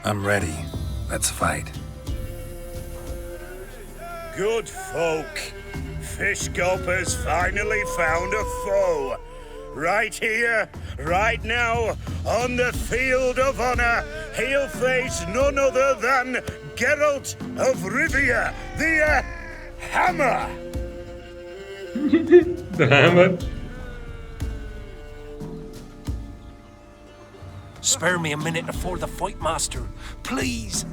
I'm ready. Let's fight. Good folk. Fishgulper's finally found a foe. Right here, right now, on the field of honor, he'll face none other than Geralt of Rivia, the Hammer. The Hammer? Spare me a minute before the fight, master. Please.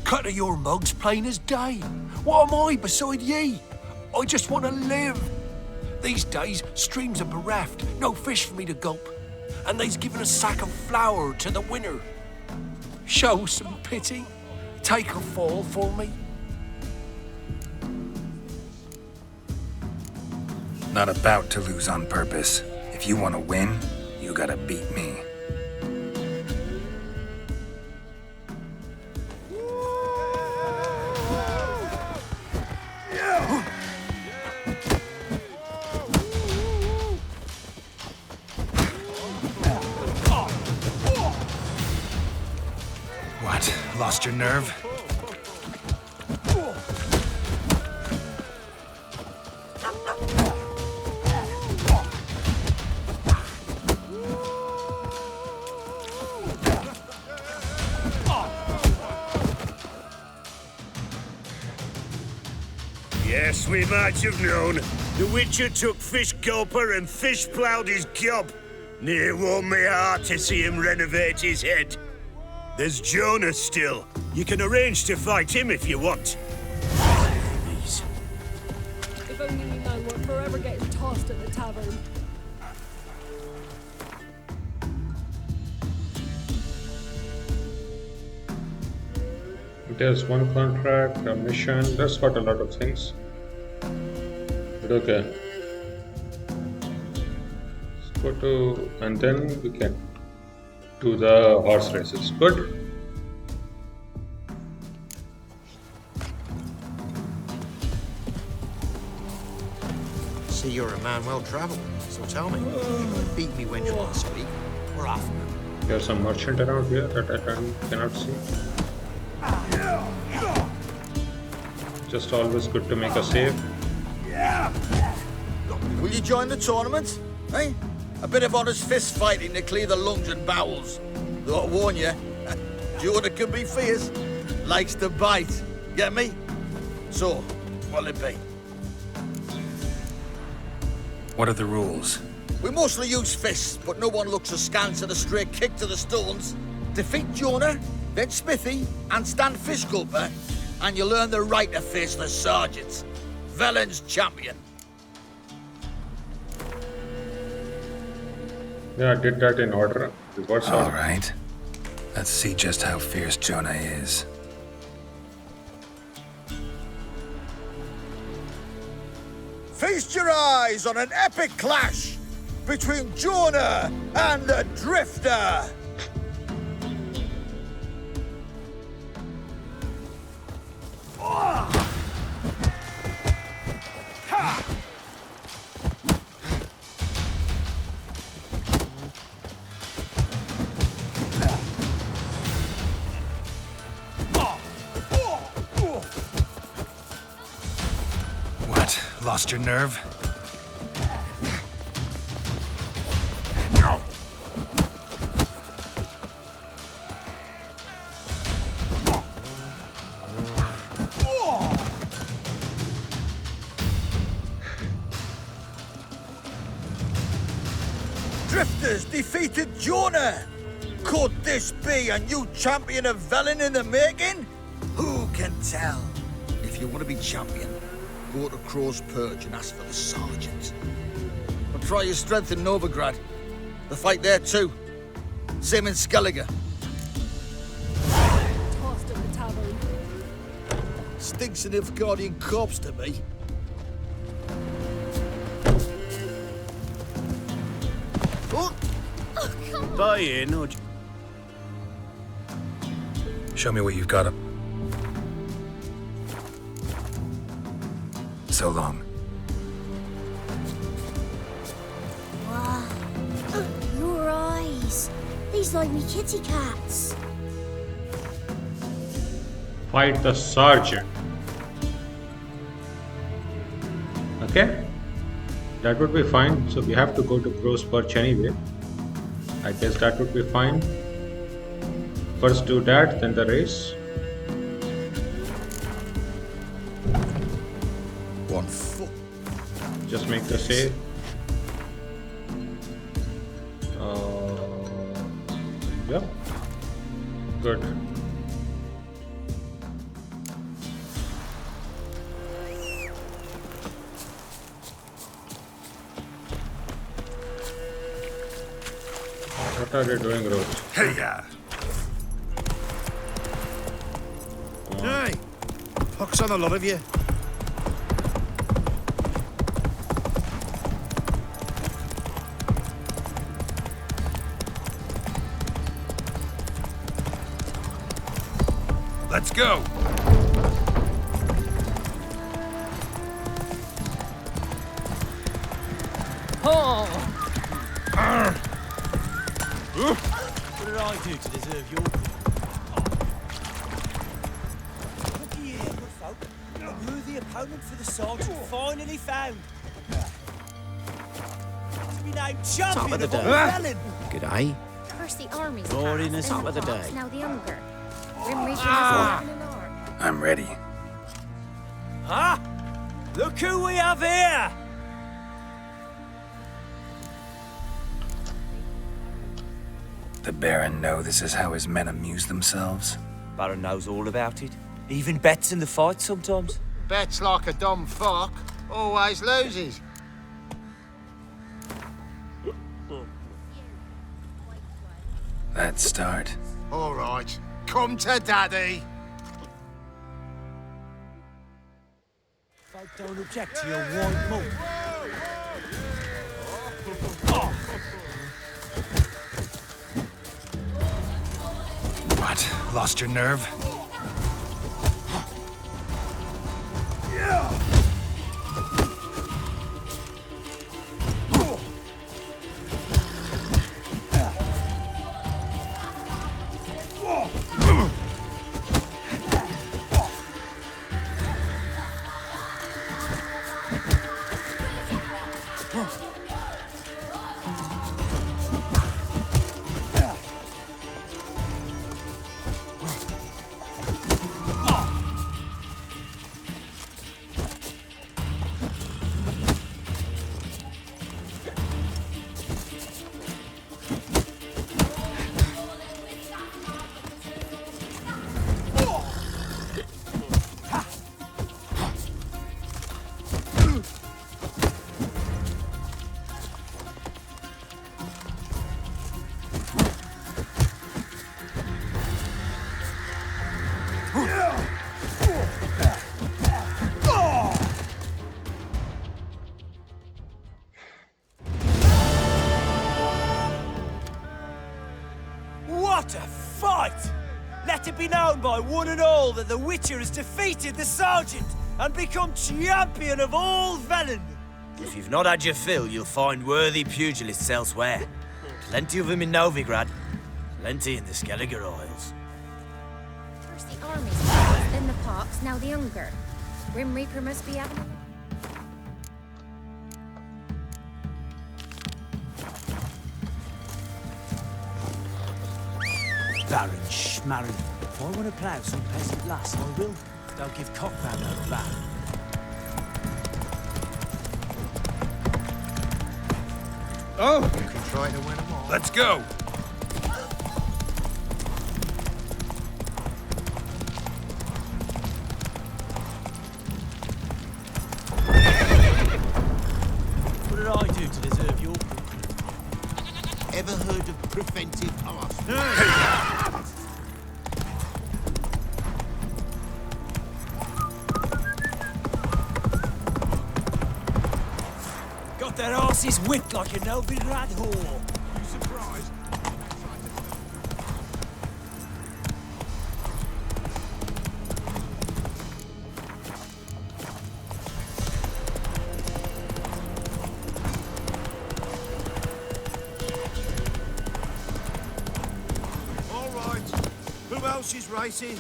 Cut of your mugs plain as day. What am I beside ye? I just want to live. These days, streams are bereft, no fish for me to gulp. And they's given a sack of flour to the winner. Show some pity. Take a fall for me. Not about to lose on purpose. If you want to win, you gotta beat me. What? Lost your nerve? Yes, we might have known. The Witcher took Fishgulper and fish-ploughed his gob. Near warmed me heart to see him renovate his head. There's Jonah still. You can arrange to fight him if you want. Please. If only we know we're forever getting tossed at the tavern. There's one contract, a mission, that's got a lot of things. But okay. Let's go to, and then we can do the horse races. Good. See, you're a man well travelled, so tell me, beat me when you want to speak. We're off. There's some merchant around here that I cannot see. Just always good to make a save. Will you join the tournament? Eh? A bit of honest fist fighting to clear the lungs and bowels. Though I warn you, Jonah can be fierce. Likes to bite. Get me? So, what'll it be? What are the rules? We mostly use fists, but no one looks askance at a straight kick to the stones. Defeat Jonah, then Smithy, and stand Fishgulper, and you'll earn the right to face the sergeant. Velen's champion. Yeah, I did that in order. Reverse order. All right. Let's see just how fierce Jonah is. Feast your eyes on an epic clash between Jonah and the Drifter. What? Lost your nerve? Drifters defeated Jonah. Could this be a new champion of Velen in the making? Who can tell? If you want to be champion, go to Crow's Perch and ask for the sergeant. But try your strength in Novigrad. The fight there too. Same in Skellige. Tossed in the tavern. Stinks of Nilfgaardian corpse to me. Buy in, or... Show me what you've got up. So long. Wow. Your eyes. These like me kitty cats. Fight the sergeant. Okay, that would be fine. So we have to go to Crow's Perch anyway. I guess that would be fine. First do that, then the race. One foot. Just make the save. Yeah. Good. What are they doing, Rose? Hey, yeah. Hey, pox on a lot of you. Let's go. What did I do to deserve your... Looky here, good folk. A worthy opponent for the sergeant finally found. To be named champion of all Velen. G'day. First the armies Glory in passed, the then top of the fox, day. now the hunger. Grim Reaper has an arm. I'm ready. Huh? Look who we have here! The Baron know this is how his men amuse themselves? Baron knows all about it. Even bets in the fight sometimes. Bets like a dumb fuck, always loses. Let's start. All right, come to daddy. Folk don't object to your white mug. What? Lost your nerve? What a fight! Let it be known by one and all that the Witcher has defeated the Sergeant and become champion of all Velen. If you've not had your fill, you'll find worthy pugilists elsewhere. Plenty of them in Novigrad, plenty in the Skelliger Isles. First the armies, then the pox, now the hunger. Grim Reaper must be having it. Baron Schmarren. If I want to plough some peasant lass, I will. Don't give cockbound no back. Oh! You can try to win them all. Let's go! What did I do to deserve your... Ever heard of preventive arse? Got their arses whipped like a Novigrad whore. You surprised? All right. Who else is racing?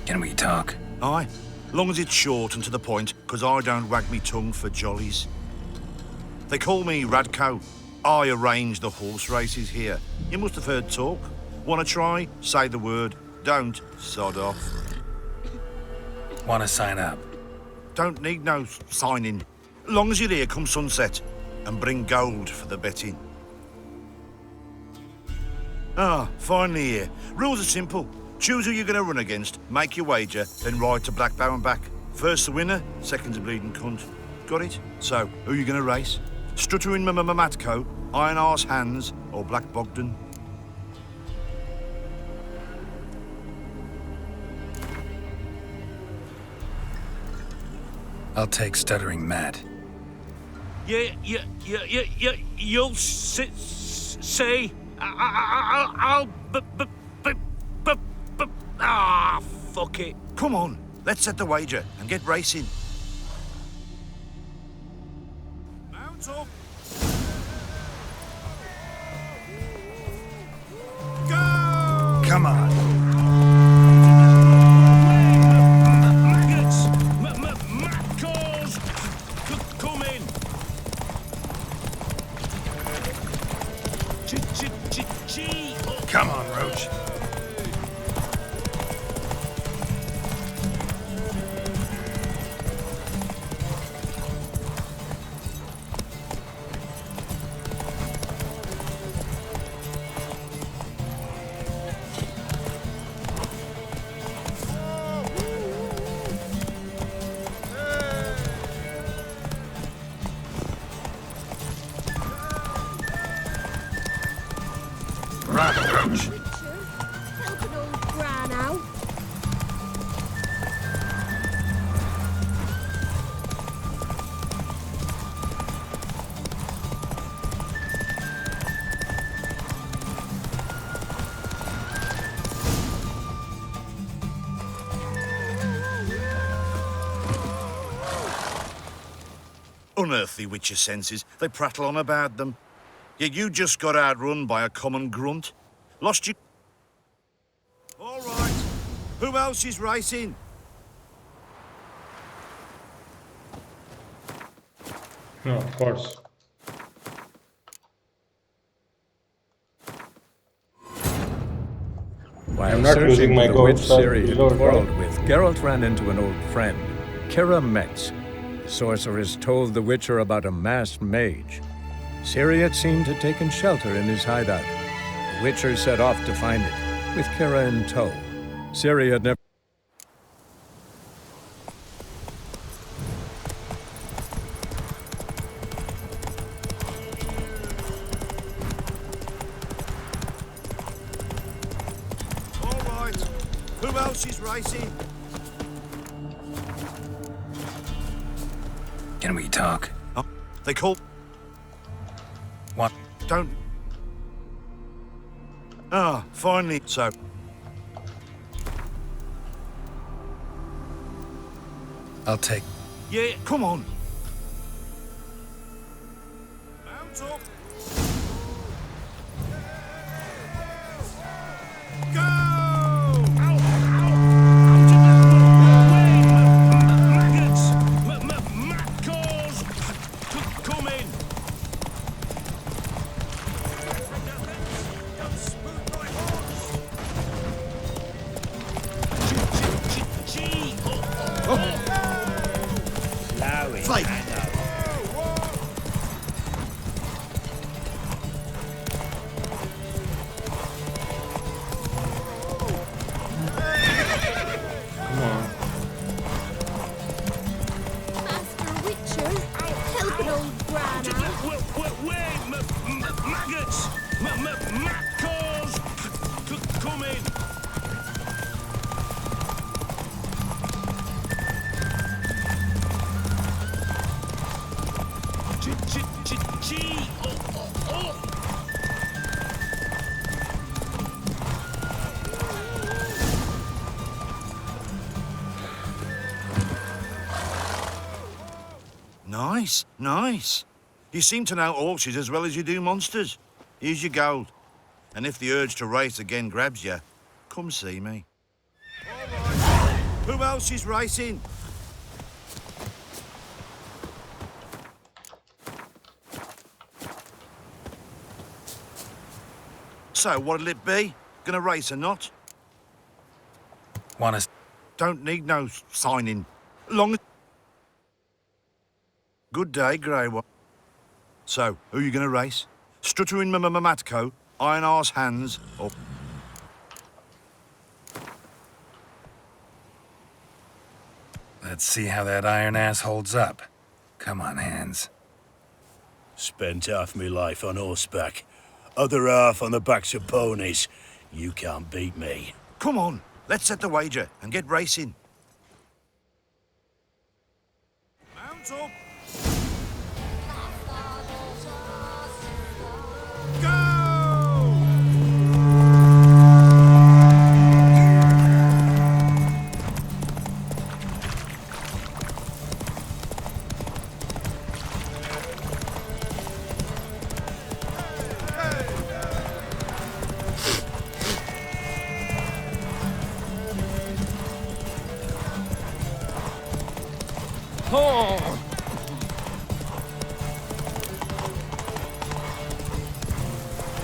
Can we talk? Aye, long as it's short and to the point, 'cause I don't wag me tongue for jollies. They call me Radko. I arrange the horse races here. You must have heard talk. Wanna try? Say the word. Don't, sod off. Want to sign up? Don't need no signing. Long as you're here come sunset. And bring gold for the betting. Ah, finally here. Rules are simple. Choose who you're going to run against, make your wager, then ride to Blackbow and back. First the winner, second's a bleeding cunt. Got it? So, who are you going to race? Stuttering Matko, Iron-Arse Hands, or Black Bogdan? I'll take Stuttering Matt. You'll see. Fuck it. Come on, let's set the wager and get racing. Mount up. Go! Come on. Maggots! Matko's! Come in! Come on, Roach. unearthly witcher senses, they prattle on about them. Yet you just got outrun by a common grunt. Lost you... All right. Who else is racing? No, of course. While I'm not searching losing my for the witch goats, I'll Ciri had reload, quarreled right? with, Geralt ran into an old friend, Keira Metz. The sorceress told the Witcher about a masked mage. Ciri had seemed to have taken shelter in his hideout. The Witcher set off to find it, with Keira in tow. Ciri had never... All right. Who else is racing? Can we talk? Oh, they call... What? Don't... Ah, finally. So... I'll take... Yeah, come on. Mount up. Maggots! Matko's coming! Fight! Come on. Master Witcher, help an old grana. Wait, maggots! Matko's coming! Nice, nice. You seem to know horses as well as you do monsters. Here's your gold. And if the urge to race again grabs you, come see me. All right. Who else is racing? So, what'll it be? Gonna race or not? Want us? Don't need no signing. Long as... Good day, Grey One. So, who you gonna race? Stuttering Matko, Iron-Arse hands, or... Let's see how that Iron-Arse holds up. Come on, hands. Spent half my life on horseback, other half on the backs of ponies. You can't beat me. Come on, let's set the wager and get racing. Mount up!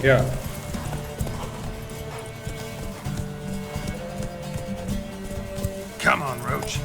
Yeah. Come on, Roach.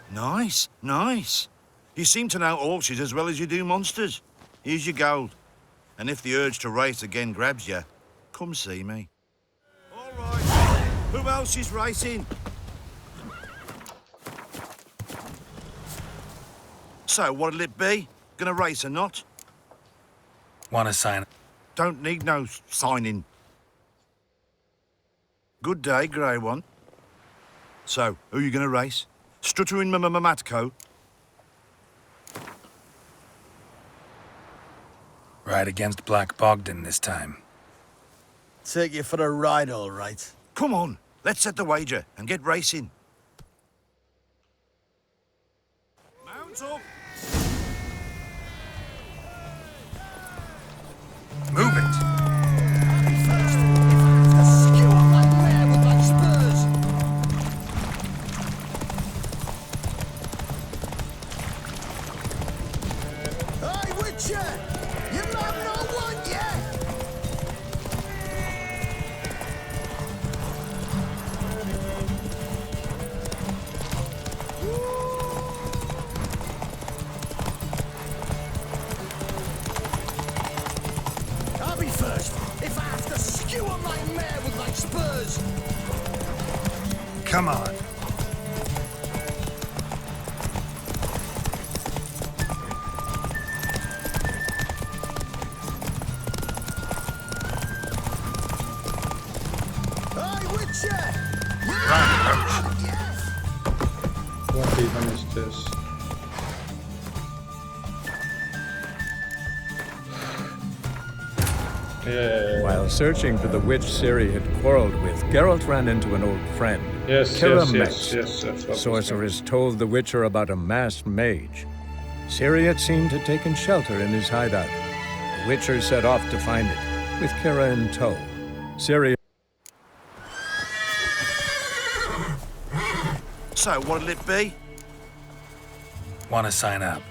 Nice, nice. You seem to know horses as well as you do monsters. Here's your gold. And if the urge to race again grabs you, come see me. All right. Who else is racing? So, what'll it be? Gonna race or not? Want to sign? Don't need no signing. Good day, grey one. So, who you gonna race? Stuttering Matko? Ride against Black Bogdan this time. Take you for a ride, all right. Come on, let's set the wager and get racing. Mount up! Move it! Come on. What even is this? Yeah. While searching for the witch Ciri had quarreled with, Geralt ran into an old friend. Keira Metz. Sorceress told the Witcher about a masked mage. Ciri had seemed to taken shelter in his hideout. The Witcher set off to find it, with Keira in tow. Ciri... So, what'll it be? Want to sign up?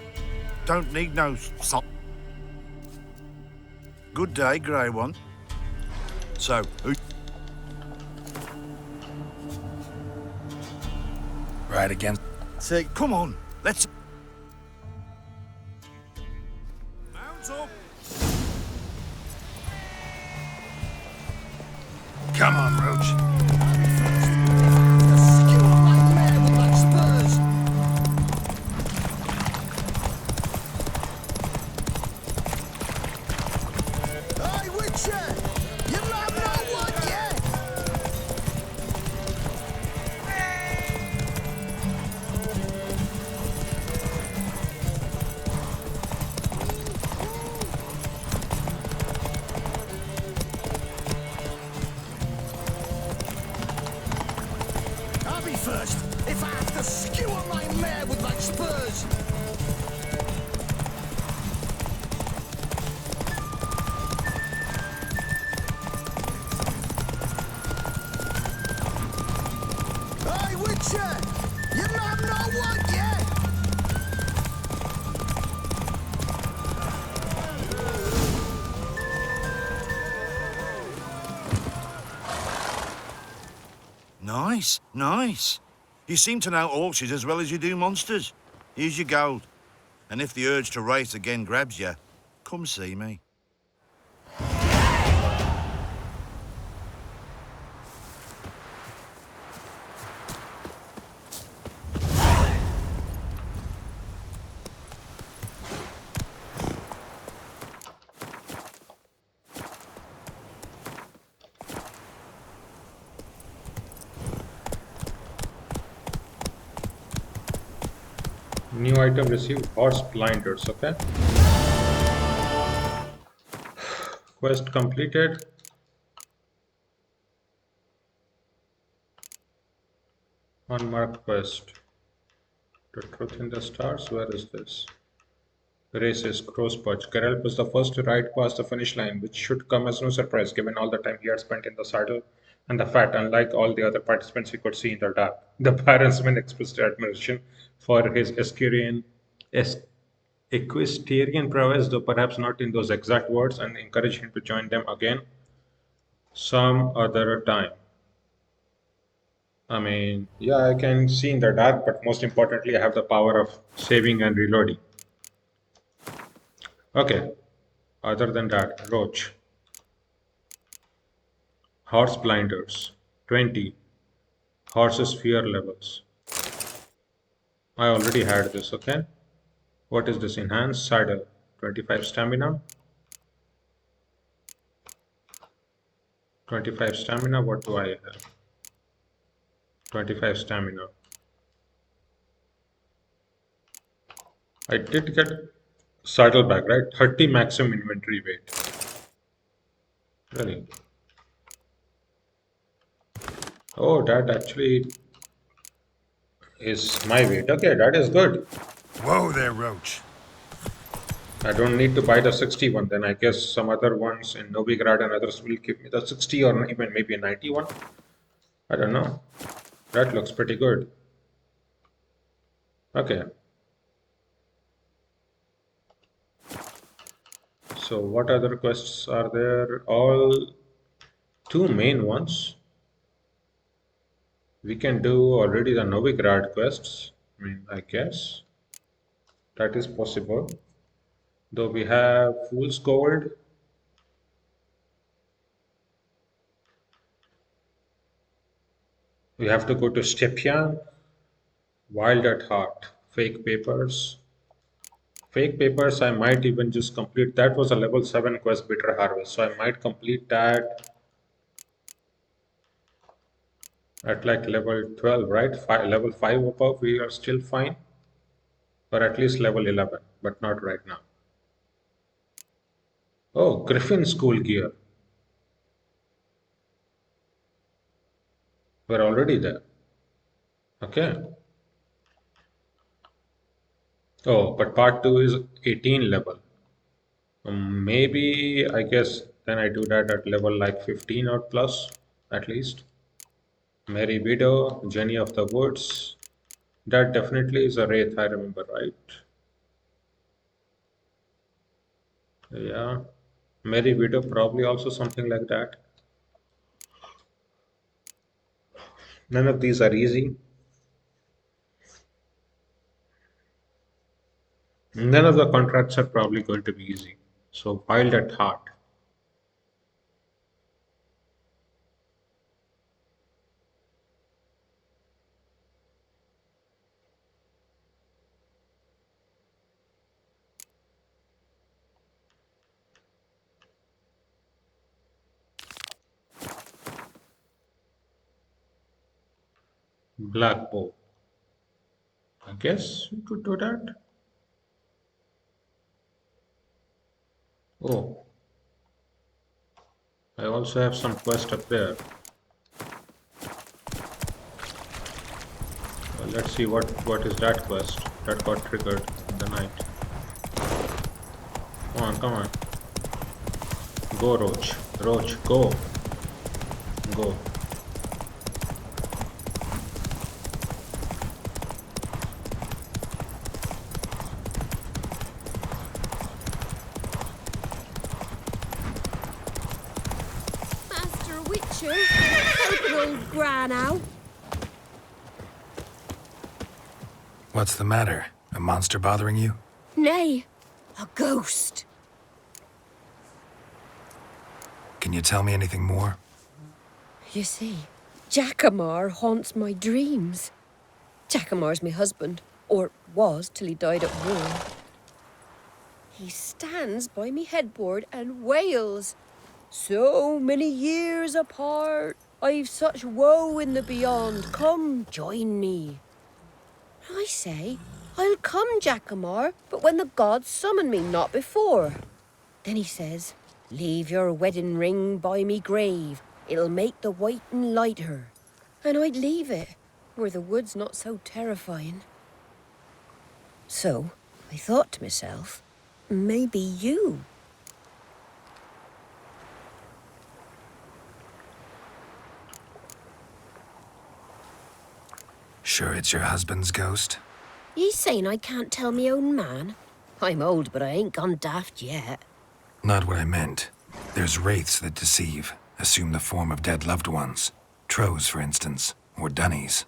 Don't need no Good day, grey one. So, who... Ride against... Say, come on, let's... Mount up! Come on, Roach. Nice, nice. You seem to know horses as well as you do monsters. Here's your gold. And if the urge to race again grabs you, come see me. New item received, horse blinders, okay. Quest completed. Unmarked quest. The truth in the stars, where is this? Races, Crow's Perch. Geralt was the first to ride past the finish line, which should come as no surprise given all the time he had spent in the saddle and the fact, unlike all the other participants he could see in the dark. The Baronssman expressed admiration for his equestrian prowess, though perhaps not in those exact words, and encouraged him to join them again some other time. I mean, yeah, I can see in the dark, but most importantly, I have the power of saving and reloading. Okay, other than that, Roach. Horse blinders, 20. Horse's fear levels. I already had this, okay? What is this? Enhanced saddle, 25 stamina. 25 stamina, what do I have? 25 stamina. I did get saddleback, right? 30 maximum inventory weight. Really? Oh, that actually is my weight. Okay, that is good. Whoa there, Roach. I don't need to buy the 60 one. Then I guess some other ones in Novigrad and others will give me the 60 or even maybe a 91. I don't know. That looks pretty good. Okay. So what other quests are there? All two main ones. We can do already the Novigrad quests. I mean, I guess that is possible. Though we have Fool's Gold. We have to go to Stepyan. Wild at Heart. Fake Papers. Fake Papers, I might even just complete. That was a level 7 quest, Bitter Harvest. So I might complete that at like level 12, right? Level 5 above, we are still fine. Or at least level 11, but not right now. Oh, Griffin School Gear. We're already there. Okay. Oh, but part 2 is 18 level. Maybe, I guess, then I do that at level like 15 or plus, at least. Merry Widow, Jenny of the Woods. That definitely is a wraith, I remember, right? Yeah. Merry Widow, probably also something like that. None of these are easy. None of the contracts are probably going to be easy. So, Wild at Heart. Black Bow. I guess we could do that. Oh, I also have some quest up there. Let's see what is that quest that got triggered in the night. Come on. Go, Roach. Roach, go. Go. Master Witcher, help an old gran out. What's the matter? A monster bothering you? Nay, a ghost. Can you tell me anything more? You see, Jackamar haunts my dreams. Jackamar's my husband, or was till he died at war. He stands by me headboard and wails. So many years apart, I've such woe in the beyond. Come, join me. I say, I'll come, Jackamar, but when the gods summon me, not before. Then he says, leave your wedding ring by me grave. It'll make the whiting lighter. And I'd leave it, where the wood's not so terrifying. So, I thought to myself, maybe you. Sure it's your husband's ghost? Ye saying I can't tell me own man? I'm old, but I ain't gone daft yet. Not what I meant. There's wraiths that deceive, assume the form of dead loved ones. Trows, for instance, or dunnies.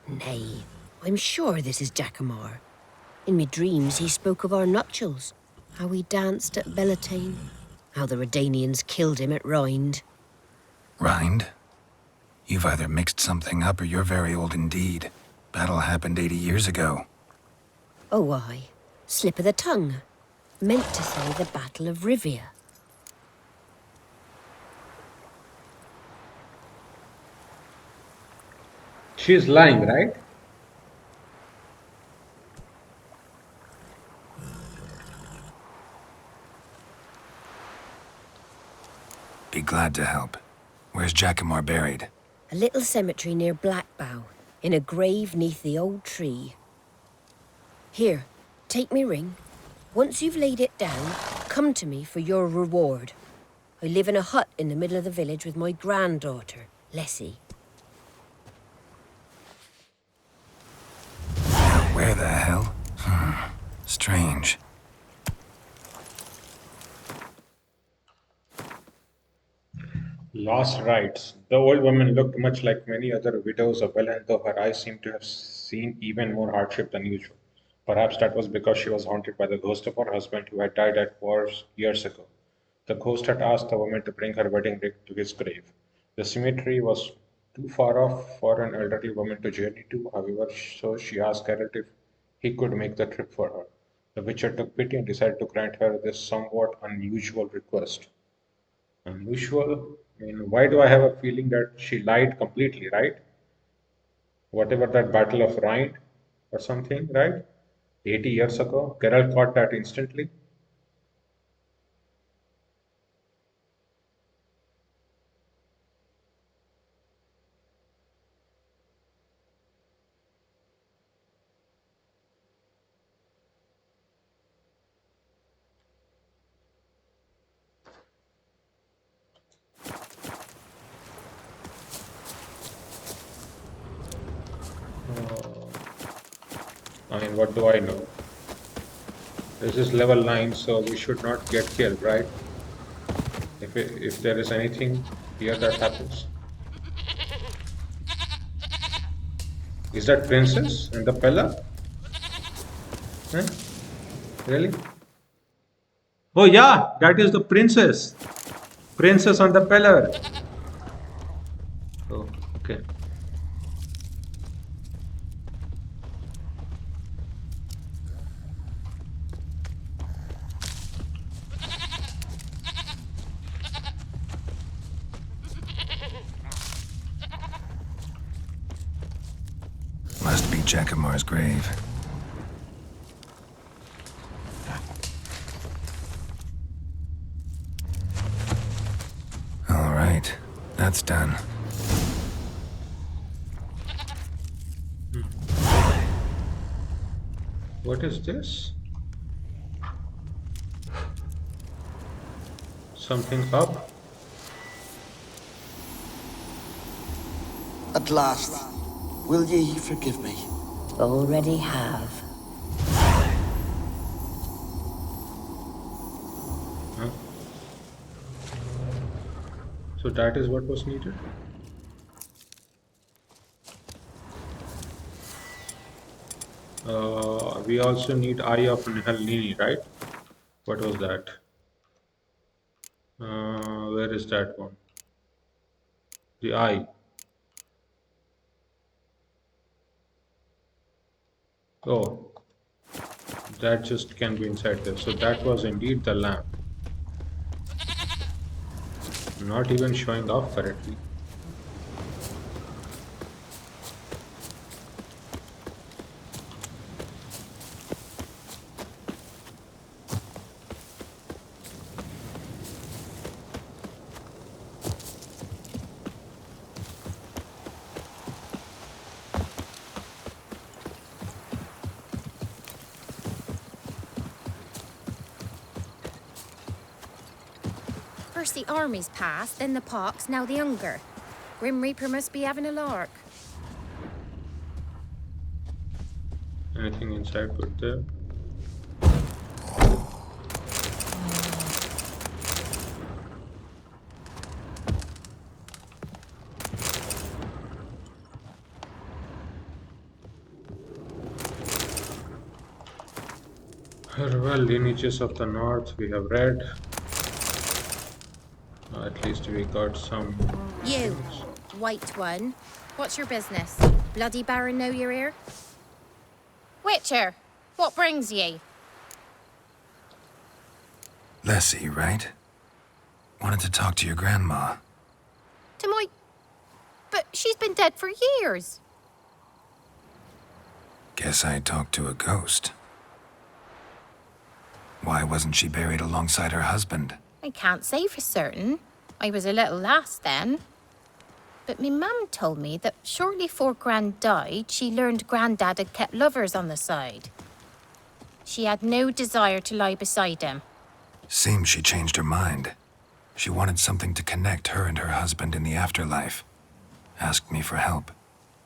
Nay, I'm sure this is Jackamar. In me dreams he spoke of our nuptials, how we danced at Bellatane, how the Redanians killed him at Rind. Rind? You've either mixed something up or you're very old indeed. Battle happened 80 years ago. Oh, aye. Slip of the tongue. Meant to say the Battle of Rivia. She's lying, right? Be glad to help. Where's Jackamar buried? A little cemetery near Blackbow, in a grave neath the old tree. Here, take me ring. Once you've laid it down, come to me for your reward. I live in a hut in the middle of the village with my granddaughter, Lessie. Where the hell? Strange. Lost rites. The old woman looked much like many other widows of Velen, though her eyes seemed to have seen even more hardship than usual. Perhaps that was because she was haunted by the ghost of her husband who had died at war years ago. The ghost had asked the woman to bring her wedding ring to his grave. The cemetery was too far off for an elderly woman to journey to, however, so she asked Geralt if he could make the trip for her. The Witcher took pity and decided to grant her this somewhat unusual request. Unusual? I mean, why do I have a feeling that she lied completely, right? Whatever that Battle of Rhine or something, right? 80 years ago, Geralt caught that instantly. I mean, what do I know? This is level 9, so we should not get killed, right? If there is anything here that happens. Is that princess and the pillar? Huh? Really? Oh yeah, that is the princess. Princess on the pillar. Oh, okay. Must be Jackamar's grave. All right, that's done. What is this? Something up? At last, will ye forgive me? Already have. Huh? So that is what was needed? We also need Eye of Nihilini, right? What was that? Where is that one? The eye. Oh, that just can be inside there. So that was indeed the lamp. Not even showing off correctly. First the armies passed, then the pox, now the hunger. Grim Reaper must be having a lark. Anything inside good there? Well, lineages of the north we have read. At least we got some. You, white one, what's your business? Bloody Baron know you're here? Witcher, what brings ye? Lessie, right? Wanted to talk to your grandma. To my... But she's been dead for years. Guess I talked to a ghost. Why wasn't she buried alongside her husband? I can't say for certain. I was a little lass then. But me mum told me that shortly before Gran died, she learned Grandad had kept lovers on the side. She had no desire to lie beside him. Seems she changed her mind. She wanted something to connect her and her husband in the afterlife. Asked me for help.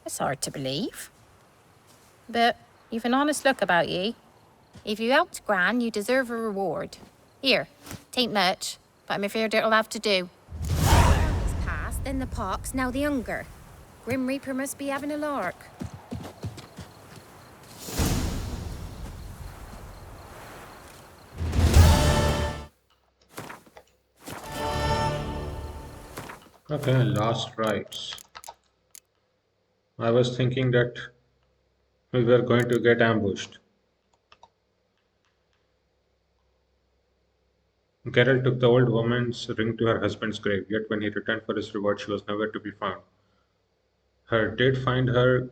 It's hard to believe. But you've an honest look about ye. If you helped Gran, you deserve a reward. Here, tain't much, but I'm afraid it'll have to do. It's past, then the pox, now the hunger. Grim Reaper must be having a lark. Okay, last rites. I was thinking that we were going to get ambushed. Geralt took the old woman's ring to her husband's grave, yet when he returned for his reward, she was nowhere to be found. He did find her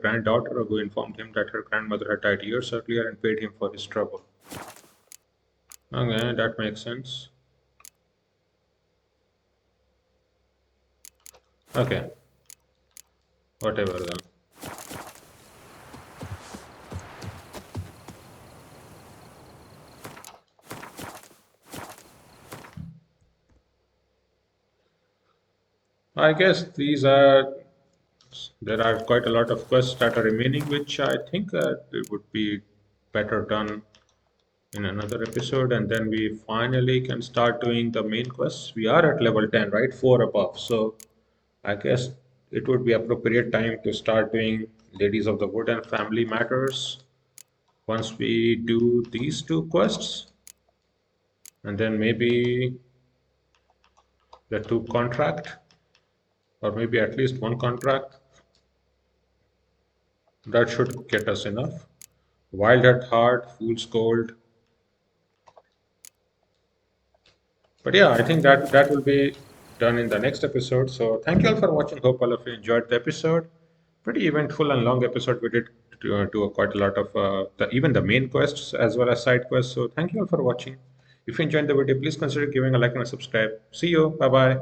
granddaughter, who informed him that her grandmother had died years earlier and paid him for his trouble. Okay, that makes sense. Okay, whatever then. I guess there are quite a lot of quests that are remaining, which I think it would be better done in another episode, and then we finally can start doing the main quests. We are at level 10, right? 4 above, so I guess it would be appropriate time to start doing Ladies of the Wood and Family Matters once we do these 2 quests, and then maybe the 2 contract, or maybe at least 1 contract. That should get us enough. Wild at Heart, Fool's Gold. But yeah, I think that will be done in the next episode. So thank you all for watching. Hope all of you enjoyed the episode. Pretty eventful and long episode. We did do quite a lot of even the main quests as well as side quests. So thank you all for watching. If you enjoyed the video, please consider giving a like and a subscribe. See you. Bye bye.